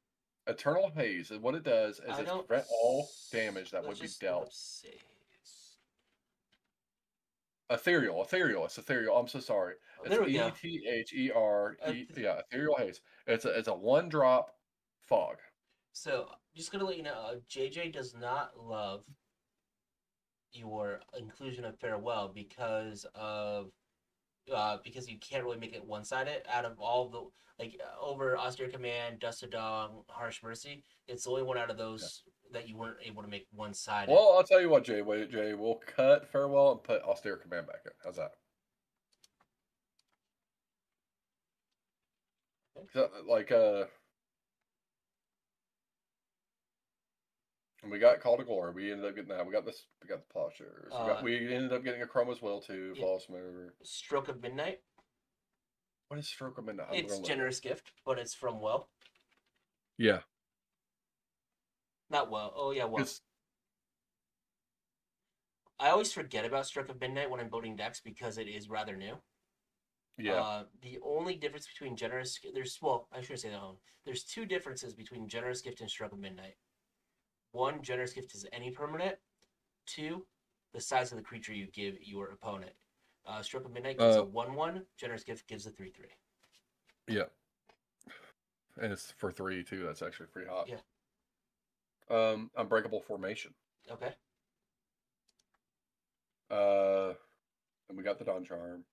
Speaker 2: Eternal Haze. And what it does is
Speaker 1: I
Speaker 2: it's
Speaker 1: don't.
Speaker 2: prevent all damage that
Speaker 1: Let's
Speaker 2: would be
Speaker 1: just look up
Speaker 2: dealt.
Speaker 1: saves.
Speaker 2: Ethereal. It's ethereal. I'm so sorry.
Speaker 1: Oh,
Speaker 2: It's
Speaker 1: there we go.
Speaker 2: ETHRE. Yeah, ethereal haze. It's a 1-drop fog.
Speaker 1: So, just gonna let you know, JJ does not love your inclusion of farewell because you can't really make it one sided. Out of all the over austere command, dust to dawn, harsh mercy, it's the only one out of
Speaker 2: Yeah.
Speaker 1: those that you weren't able to make one sided.
Speaker 2: Well, I'll tell you what, Jay. Wait, Jay, we'll cut farewell and put austere command back in. How's that? Like and we got Call to Glory. We ended up getting that. We got this. We got the plowshares. We ended up getting a Chrome as well too.
Speaker 1: Yeah.
Speaker 2: Flawless Mover.
Speaker 1: Stroke of Midnight.
Speaker 2: What is Stroke of Midnight?
Speaker 1: It's generous gift, but it's from Well.
Speaker 2: Yeah.
Speaker 1: Not Well. Oh yeah, Well. I always forget about Stroke of Midnight when I'm building decks because it is rather new.
Speaker 2: Yeah.
Speaker 1: The only difference between generous I should say that one. There's two differences between generous gift and Stroke of Midnight. One, generous gift is any permanent. Two, the size of the creature you give your opponent. Stroke of Midnight gives a 1/1. Generous gift gives a 3/3.
Speaker 2: Yeah. And it's for 3 too. That's actually pretty hot.
Speaker 1: Yeah.
Speaker 2: Unbreakable Formation.
Speaker 1: Okay.
Speaker 2: And we got the Dawn Charm.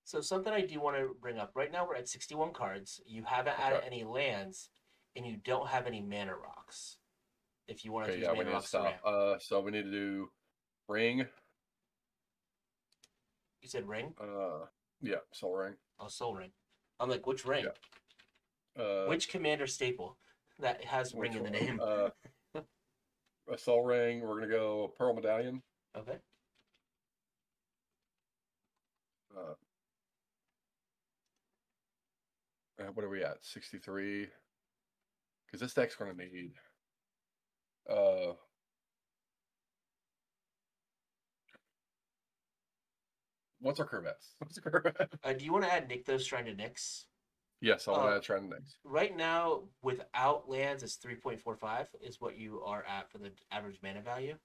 Speaker 1: So something I do want to bring up. Right now we're at 61 cards. You haven't added any lands, and you don't have any mana rocks. If you want to use mana rocks around.
Speaker 2: So we need to do Ring.
Speaker 1: You said Ring?
Speaker 2: Yeah, Soul Ring.
Speaker 1: Oh, Soul Ring. I'm like, which ring?
Speaker 2: Yeah.
Speaker 1: Which commander staple that has Ring in the name?
Speaker 2: A Soul Ring. We're gonna go Pearl Medallion.
Speaker 1: Okay.
Speaker 2: What are we at? 63. Because this deck's gonna need. What's our curve at?
Speaker 1: Do you want to add Nykthos Shrine to Nyx?
Speaker 2: Yes, I want to add Shrine to Nyx.
Speaker 1: Right now, without lands, it's 3.45 is what you are at for the average mana value.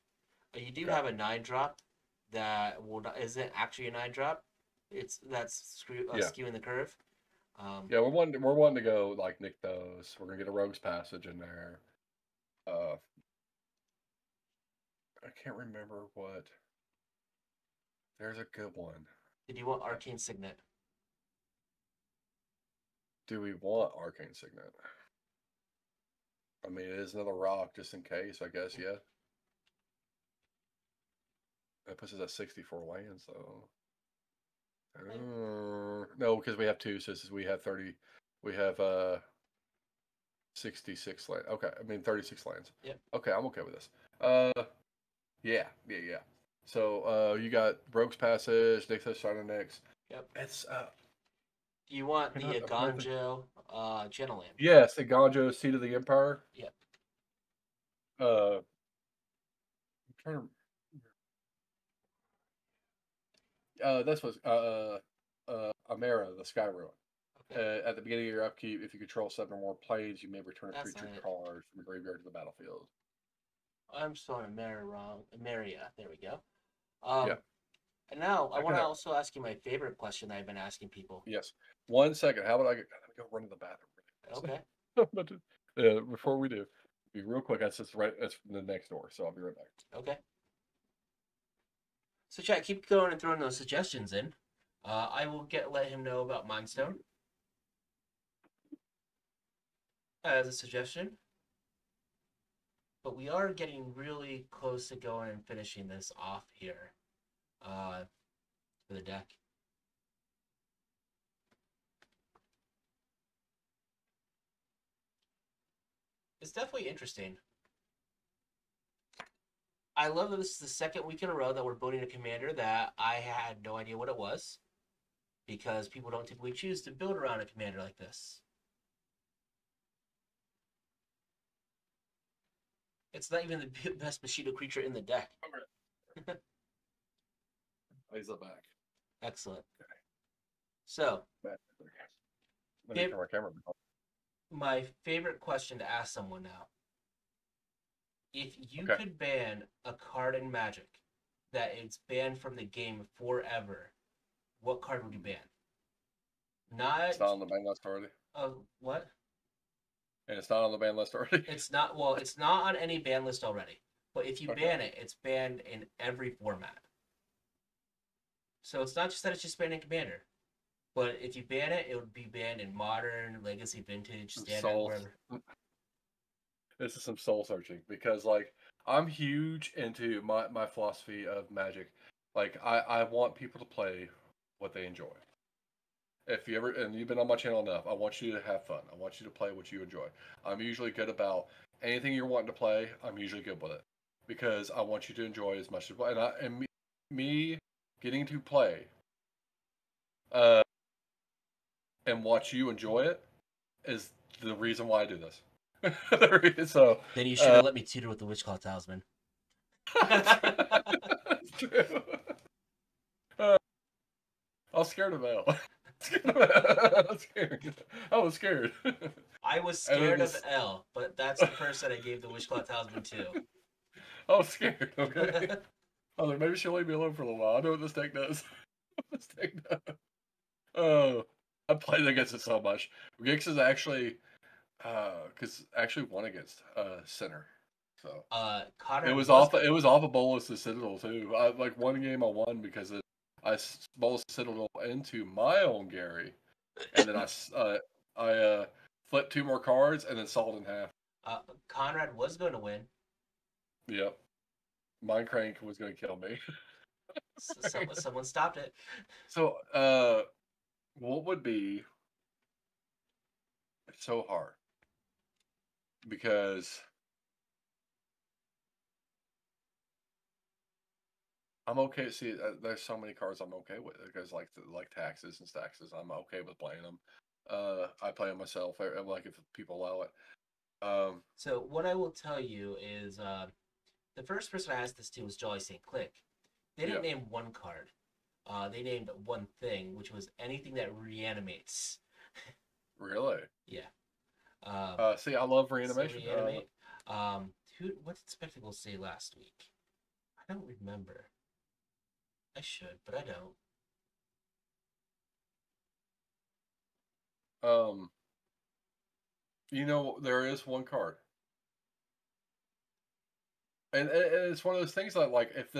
Speaker 1: You do have a 9-drop that isn't actually a 9-drop. That's skewing the curve.
Speaker 2: Yeah, we're wanting to go like Nykthos. We're gonna get a Rogue's Passage in there. I can't remember what. There's a good one.
Speaker 1: Did you want Arcane Signet?
Speaker 2: Do we want Arcane Signet? I mean, it is another rock just in case, I guess, yeah. That puts us at 64 lands, though. No, because we have 2, so we have 30. We have 66 lands. Okay, I mean 36 lands.
Speaker 1: Yep.
Speaker 2: Okay, I'm okay with this. Yeah. So you got Rogue's Passage, Nykthos Shrine of Nyx.
Speaker 1: Yep.
Speaker 2: It's
Speaker 1: Do you want the Aganjo Channel Land?
Speaker 2: Yes, Aganjo, Seat of the Empire.
Speaker 1: Yep.
Speaker 2: I'm trying to. This was Amera, the Sky Ruin. Okay. At the beginning of your upkeep, if you control 7 or more planes, you may return a creature card from the graveyard to the battlefield.
Speaker 1: I'm spelling Amera wrong. Ameria. There we go.
Speaker 2: Yeah.
Speaker 1: And now I want to also ask you my favorite question that I've been asking people.
Speaker 2: Yes. 1 second. How about I go run to the bathroom?
Speaker 1: Okay.
Speaker 2: Before we do, be real quick. That's the next door, so I'll be right back.
Speaker 1: Okay. So chat, keep going and throwing those suggestions in. I will let him know about Mindstone as a suggestion. But we are getting really close to going and finishing this off here for the deck. It's definitely interesting. I love that this is the second week in a row that we're building a commander that I had no idea what it was, because people don't typically choose to build around a commander like this. It's not even the best Bushido creature in the deck.
Speaker 2: He's the back.
Speaker 1: Excellent. So,
Speaker 2: Let me turn my camera on.
Speaker 1: My favorite question to ask someone now. If you
Speaker 2: Okay.
Speaker 1: could ban a card in Magic that it's banned from the game forever, what card would you ban?
Speaker 2: It's not on the ban list already.
Speaker 1: What?
Speaker 2: And it's not on the ban list already.
Speaker 1: It's not. Well, it's not on any ban list already. But if you
Speaker 2: Okay.
Speaker 1: ban it, it's banned in every format. So it's not just that it's just banned in Commander. But if you ban it, it would be banned in Modern, Legacy, Vintage, Standard, wherever.
Speaker 2: This is some soul searching, because like I'm huge into my philosophy of Magic. Like I want people to play what they enjoy. If you ever, and you've been on my channel enough, I want you to have fun. I want you to play what you enjoy. I'm usually good about anything you're wanting to play. I'm usually good with it, because I want you to enjoy as much as well. And me getting to play, and watch you enjoy it is the reason why I do this. So
Speaker 1: Then you should have let me tutor with the Witchclaw Talisman.
Speaker 2: That's true. I was scared of L. I was scared. I was scared.
Speaker 1: I was scared of L, but that's the person I gave the Witchclaw Talisman to.
Speaker 2: I was scared, okay? I was like, maybe she'll leave me alone for a little while. I know what this deck does. This deck does. Oh, I played against it so much. Gix is actually, because actually won against Center. So
Speaker 1: Conrad
Speaker 2: it was off of Bolus' Citadel too. Like one game I won because I Bolus' Citadel into my own Gary, and then I flipped 2 more cards and then sawed in half.
Speaker 1: Conrad was going to win.
Speaker 2: Yep, Mind Crank was going to kill me.
Speaker 1: Someone stopped it.
Speaker 2: So what would be? It's so hard because I'm okay. See, there's so many cards I'm okay with, because like taxes and staxes, I'm okay with playing them. I play them myself. Like if people allow it.
Speaker 1: So what I will tell you is, the first person I asked this to was Jolly St. Click. They didn't name one card. They named one thing, which was anything that reanimates.
Speaker 2: Really?
Speaker 1: Yeah.
Speaker 2: See, I love reanimation.
Speaker 1: So reanimate. What did Spectacle say last week? I don't remember. I should, but I
Speaker 2: don't. There is one card, and it's one of those things that, like, if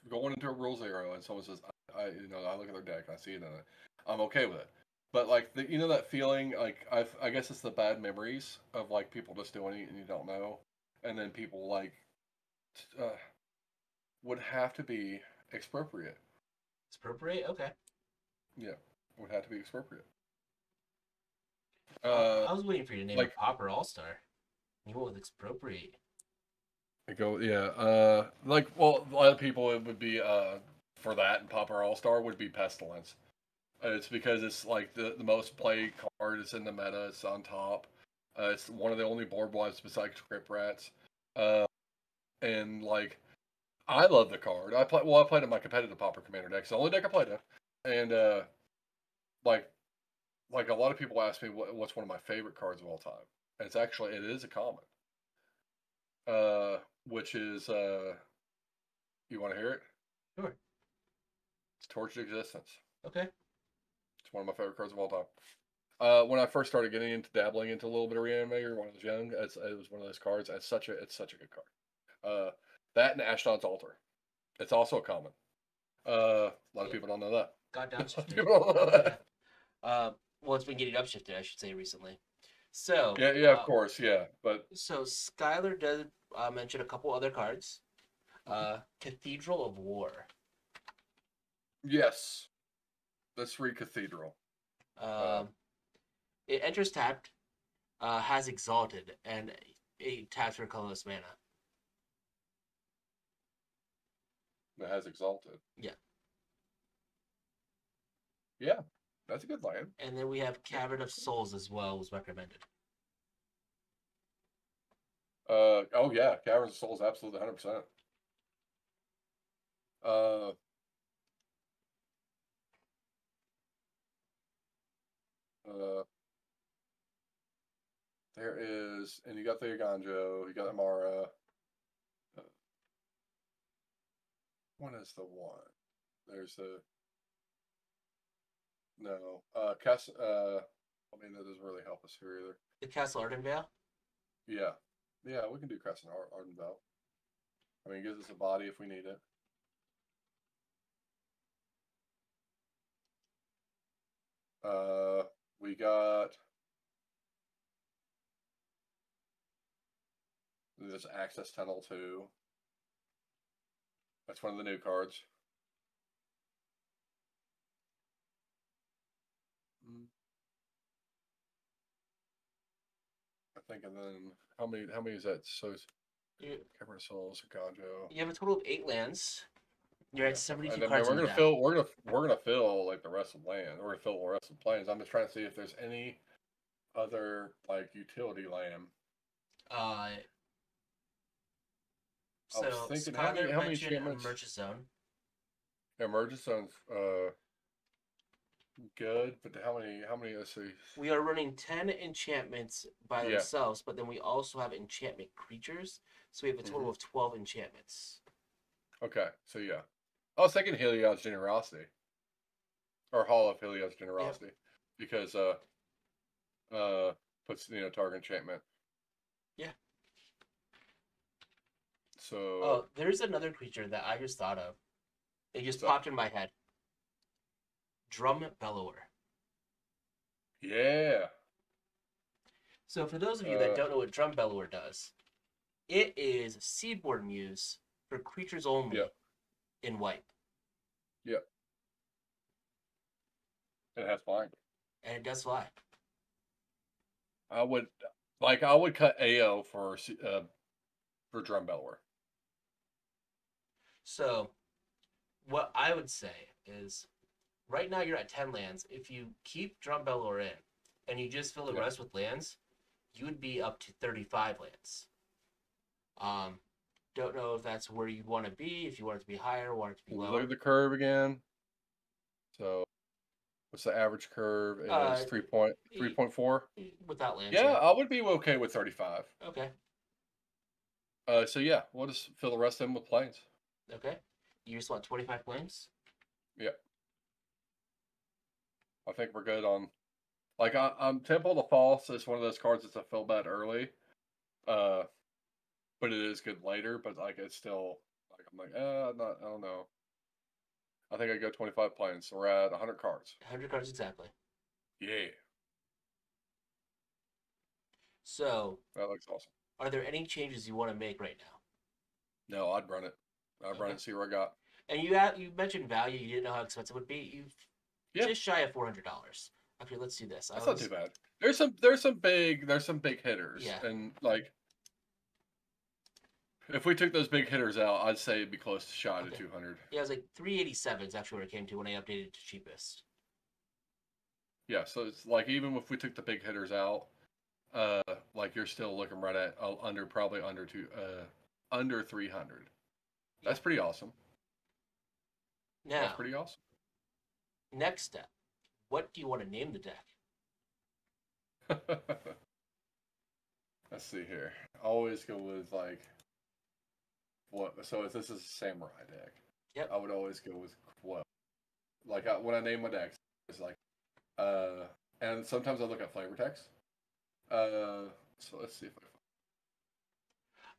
Speaker 2: going into a Rule Zero and someone says, I look at their deck and I see it in it, I'm okay with it. But like that feeling, like I guess it's the bad memories of like people just doing it and you don't know, and then people like would have to be expropriate.
Speaker 1: Expropriate? Okay.
Speaker 2: Yeah, would have to be expropriate.
Speaker 1: I was waiting for you to name a Pauper All-Star. You went with expropriate.
Speaker 2: Well, a lot of people, it would be for that, and Pauper All-Star would be Pestilence. It's because it's like the most played card. It's in the meta. It's on top. It's one of the only board wipes besides Script Rats. And like, I love the card. I played in my competitive Pauper Commander deck. It's the only deck I played in. And like a lot of people ask me what's one of my favorite cards of all time. And it is a common. Which is you want to hear it?
Speaker 1: Sure.
Speaker 2: It's Tortured Existence.
Speaker 1: Okay.
Speaker 2: It's one of my favorite cards of all time. When I first started getting into dabbling into a little bit of Reanimator when I was young, it was one of those cards. It's such a good card. That and Ashnod's Altar. It's also a common. A lot of people don't know that.
Speaker 1: Got downshifted. People don't know that. Well, it's been getting upshifted, I should say, recently. So
Speaker 2: yeah, of course, yeah. But
Speaker 1: so Skylar does mention a couple other cards. Cathedral of War.
Speaker 2: Yes, let's read Cathedral.
Speaker 1: It enters tapped, has Exalted, and it taps for colorless mana.
Speaker 2: That has Exalted.
Speaker 1: Yeah.
Speaker 2: Yeah, that's a good land.
Speaker 1: And then we have Cavern of Souls as well, was recommended.
Speaker 2: Oh yeah, Caverns of Souls, absolutely 100%. There is, and you got the Ganjo, you got Amara. What is the one? There's the no Cass. I mean, that doesn't really help us here either.
Speaker 1: The Castle Ardenvale?
Speaker 2: Yeah, yeah, we can do Crescent Ardenvale. I mean, it gives us a body if we need it. We got this Access Tunnel too. That's one of the new cards. I think, and then how many is that? So Cavern of Souls, Ganjo.
Speaker 1: You have a total of 8 lands. You're at 72
Speaker 2: and
Speaker 1: cards
Speaker 2: we're
Speaker 1: in the
Speaker 2: gonna
Speaker 1: deck.
Speaker 2: fill we're gonna fill like the rest of land. We're gonna fill the rest of the planes. I'm just trying to see if there's any other like utility land.
Speaker 1: So
Speaker 2: thinking,
Speaker 1: Skylar
Speaker 2: how many
Speaker 1: mentioned
Speaker 2: enchantments?
Speaker 1: Emergence Zone.
Speaker 2: Emergence Zone's good, but how many? Let's see.
Speaker 1: We are running 10 enchantments by themselves, but then we also have enchantment creatures. So we have a total of 12 enchantments.
Speaker 2: Okay, so yeah. I was thinking Heliod's Generosity. Or Hall of Heliod's Generosity. Because puts target enchantment.
Speaker 1: Yeah.
Speaker 2: So
Speaker 1: oh, there's another creature that I just thought of. It just popped in my head. Drum Bellower.
Speaker 2: Yeah.
Speaker 1: So for those of you that don't know what Drum Bellower does, it is Seedborn Muse for creatures only in white.
Speaker 2: Yep. It has flying.
Speaker 1: And it does fly.
Speaker 2: I would cut AO for Drum Bellower.
Speaker 1: So what I would say is right now you're at 10 lands. If you keep Drum Bellower in and you just fill the rest with lands, you would be up to 35 lands. Don't know if that's where you want to be, if you want it to be higher, want it to be lower.
Speaker 2: Look at the curve again. So what's the average curve? Is 3.4?
Speaker 1: Without lands.
Speaker 2: Yeah, I would be okay with 35.
Speaker 1: Okay.
Speaker 2: So yeah, we'll just fill the rest of them with planes.
Speaker 1: Okay. You just want 25 planes?
Speaker 2: Yep. I think we're good on. Like I'm Temple of the False is one of those cards that's a fill bet early. But it is good later. But like it's still like I'm like I don't know. I think I go 25 planes. So we're at 100 cards.
Speaker 1: 100 cards exactly.
Speaker 2: Yeah.
Speaker 1: So
Speaker 2: that looks awesome.
Speaker 1: Are there any changes you want to make right now?
Speaker 2: No, I'd run it. I'd run it and see where I got.
Speaker 1: And you mentioned value. You didn't know how expensive it would be. Just shy of $400. Okay, let's do this.
Speaker 2: That's not too bad. There's some big hitters.
Speaker 1: Yeah.
Speaker 2: And like if we took those big hitters out, I'd say it'd be close to shy to 200.
Speaker 1: Yeah, it was like 387 is actually what it came to when I updated it to cheapest.
Speaker 2: Yeah, so it's like even if we took the big hitters out, like you're still looking right at under 300. That's pretty awesome.
Speaker 1: Now,
Speaker 2: that's pretty awesome.
Speaker 1: Next step, what do you want to name the deck?
Speaker 2: Let's see here. I always go with like what? So if this is a samurai deck, I would always go with Quell. Like when I name my decks, it's like, and sometimes I look at flavor text. So let's see if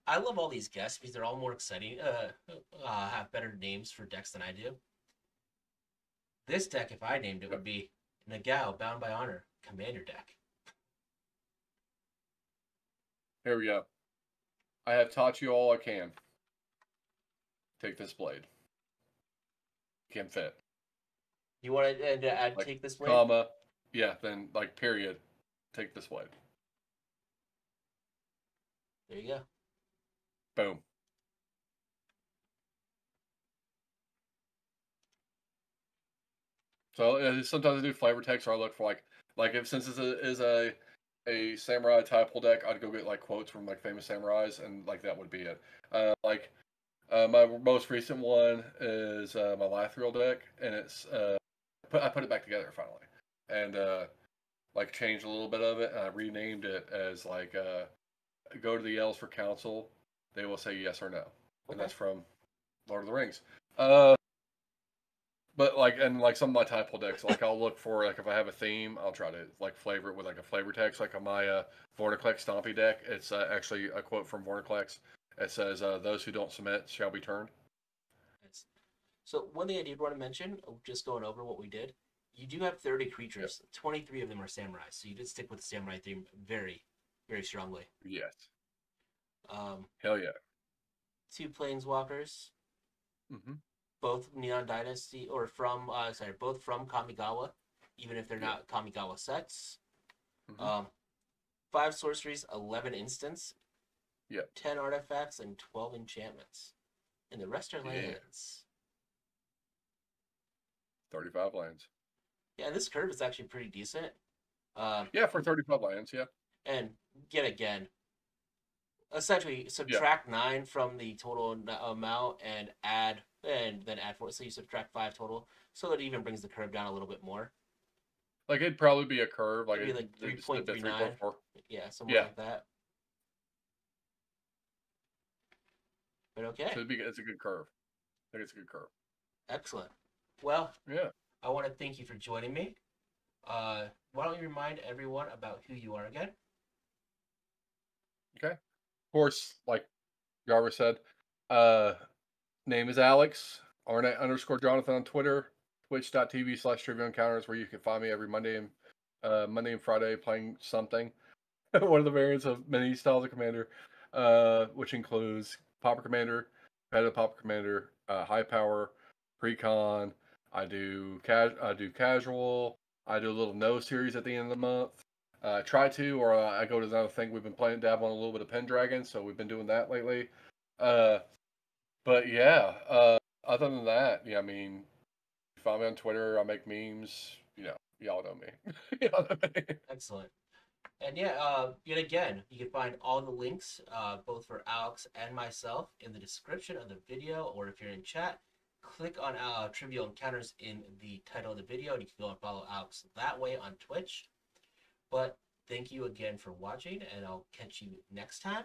Speaker 1: I love all these guests because they're all more exciting. Have better names for decks than I do. This deck, if I named it, would be Nagao, Bound by Honor, Commander deck.
Speaker 2: Here we go. I have taught you all I can. Take this blade. Can fit.
Speaker 1: You want to add like, take this blade?
Speaker 2: Comma. Yeah, then like period. Take this blade.
Speaker 1: There you go.
Speaker 2: Boom. So sometimes I do flavor text, or I look for like if since a samurai type deck, I'd go get like quotes from like famous samurais, and like that would be it. Like my most recent one is my Lathril deck, and it's I put it back together finally, and like changed a little bit of it, and I renamed it as like go to the elves for counsel, they will say yes or no, and
Speaker 1: Okay.
Speaker 2: that's from Lord of the Rings. Uh, but like and like some of my typo decks, like I'll look for like if I have a theme, I'll try to like flavor it with like a flavor text. Like on my Vorniclex Stompy deck, it's actually a quote from Vorniclex. It says, "Those who don't submit shall be turned."
Speaker 1: Nice. So one thing I did want to mention, just going over what we did, you do have 30
Speaker 2: Yep.
Speaker 1: creatures. 23 of them are samurais, so you did stick with the samurai theme very, very strongly.
Speaker 2: Yes.
Speaker 1: Um,
Speaker 2: Hell yeah.
Speaker 1: 2 planeswalkers,
Speaker 2: Mm-hmm.
Speaker 1: both Neon Dynasty, or from, both from Kamigawa, even if they're
Speaker 2: Yep.
Speaker 1: not Kamigawa sets.
Speaker 2: Mm-hmm.
Speaker 1: 5 sorceries, 11 instants,
Speaker 2: Yep.
Speaker 1: 10 artifacts, and 12 enchantments. And the rest are
Speaker 2: Yeah.
Speaker 1: lands.
Speaker 2: 35 lands.
Speaker 1: Yeah, this curve is actually pretty decent.
Speaker 2: Yeah, for 35 lands. Yeah.
Speaker 1: And yet again, essentially
Speaker 2: Yeah.
Speaker 1: subtract 9 from the total amount and then add 4. So you subtract 5 total. So it even brings the curve down a little bit more.
Speaker 2: Like it'd probably be a curve. Like
Speaker 1: Maybe like
Speaker 2: it's a bit
Speaker 1: 3.39.
Speaker 2: 3.4.
Speaker 1: Yeah, somewhere
Speaker 2: Yeah.
Speaker 1: like that. But
Speaker 2: So
Speaker 1: okay,
Speaker 2: it's a good curve. I think it's a good curve.
Speaker 1: excellent. Well,
Speaker 2: Yeah.
Speaker 1: I want to thank you for joining me. Why don't you remind everyone about who you are again?
Speaker 2: Okay. Of course, like Jarvis said, uh, name is Alex. Arnett underscore Jonathan on Twitter. Twitch.tv/TrivialEncounters, where you can find me every Monday and Friday playing something. One of the variants of many styles of Commander, which includes Pauper Commander, Competitive Pauper Commander, High Power, Precon. I do casual. I do a little no series at the end of the month. Try to, or I go to another thing. We've been playing dabbling a little bit of Pendragon, so we've been doing that lately. Uh, but yeah, other than that, yeah, I mean, follow me on Twitter. I make memes. Y'all know me. Y'all know me.
Speaker 1: Excellent. And yeah, yet again, you can find all the links, both for Alex and myself, in the description of the video, or if you're in chat, click on Trivial Encounters in the title of the video, and you can go and follow Alex that way on Twitch. But thank you again for watching, and I'll catch you next time.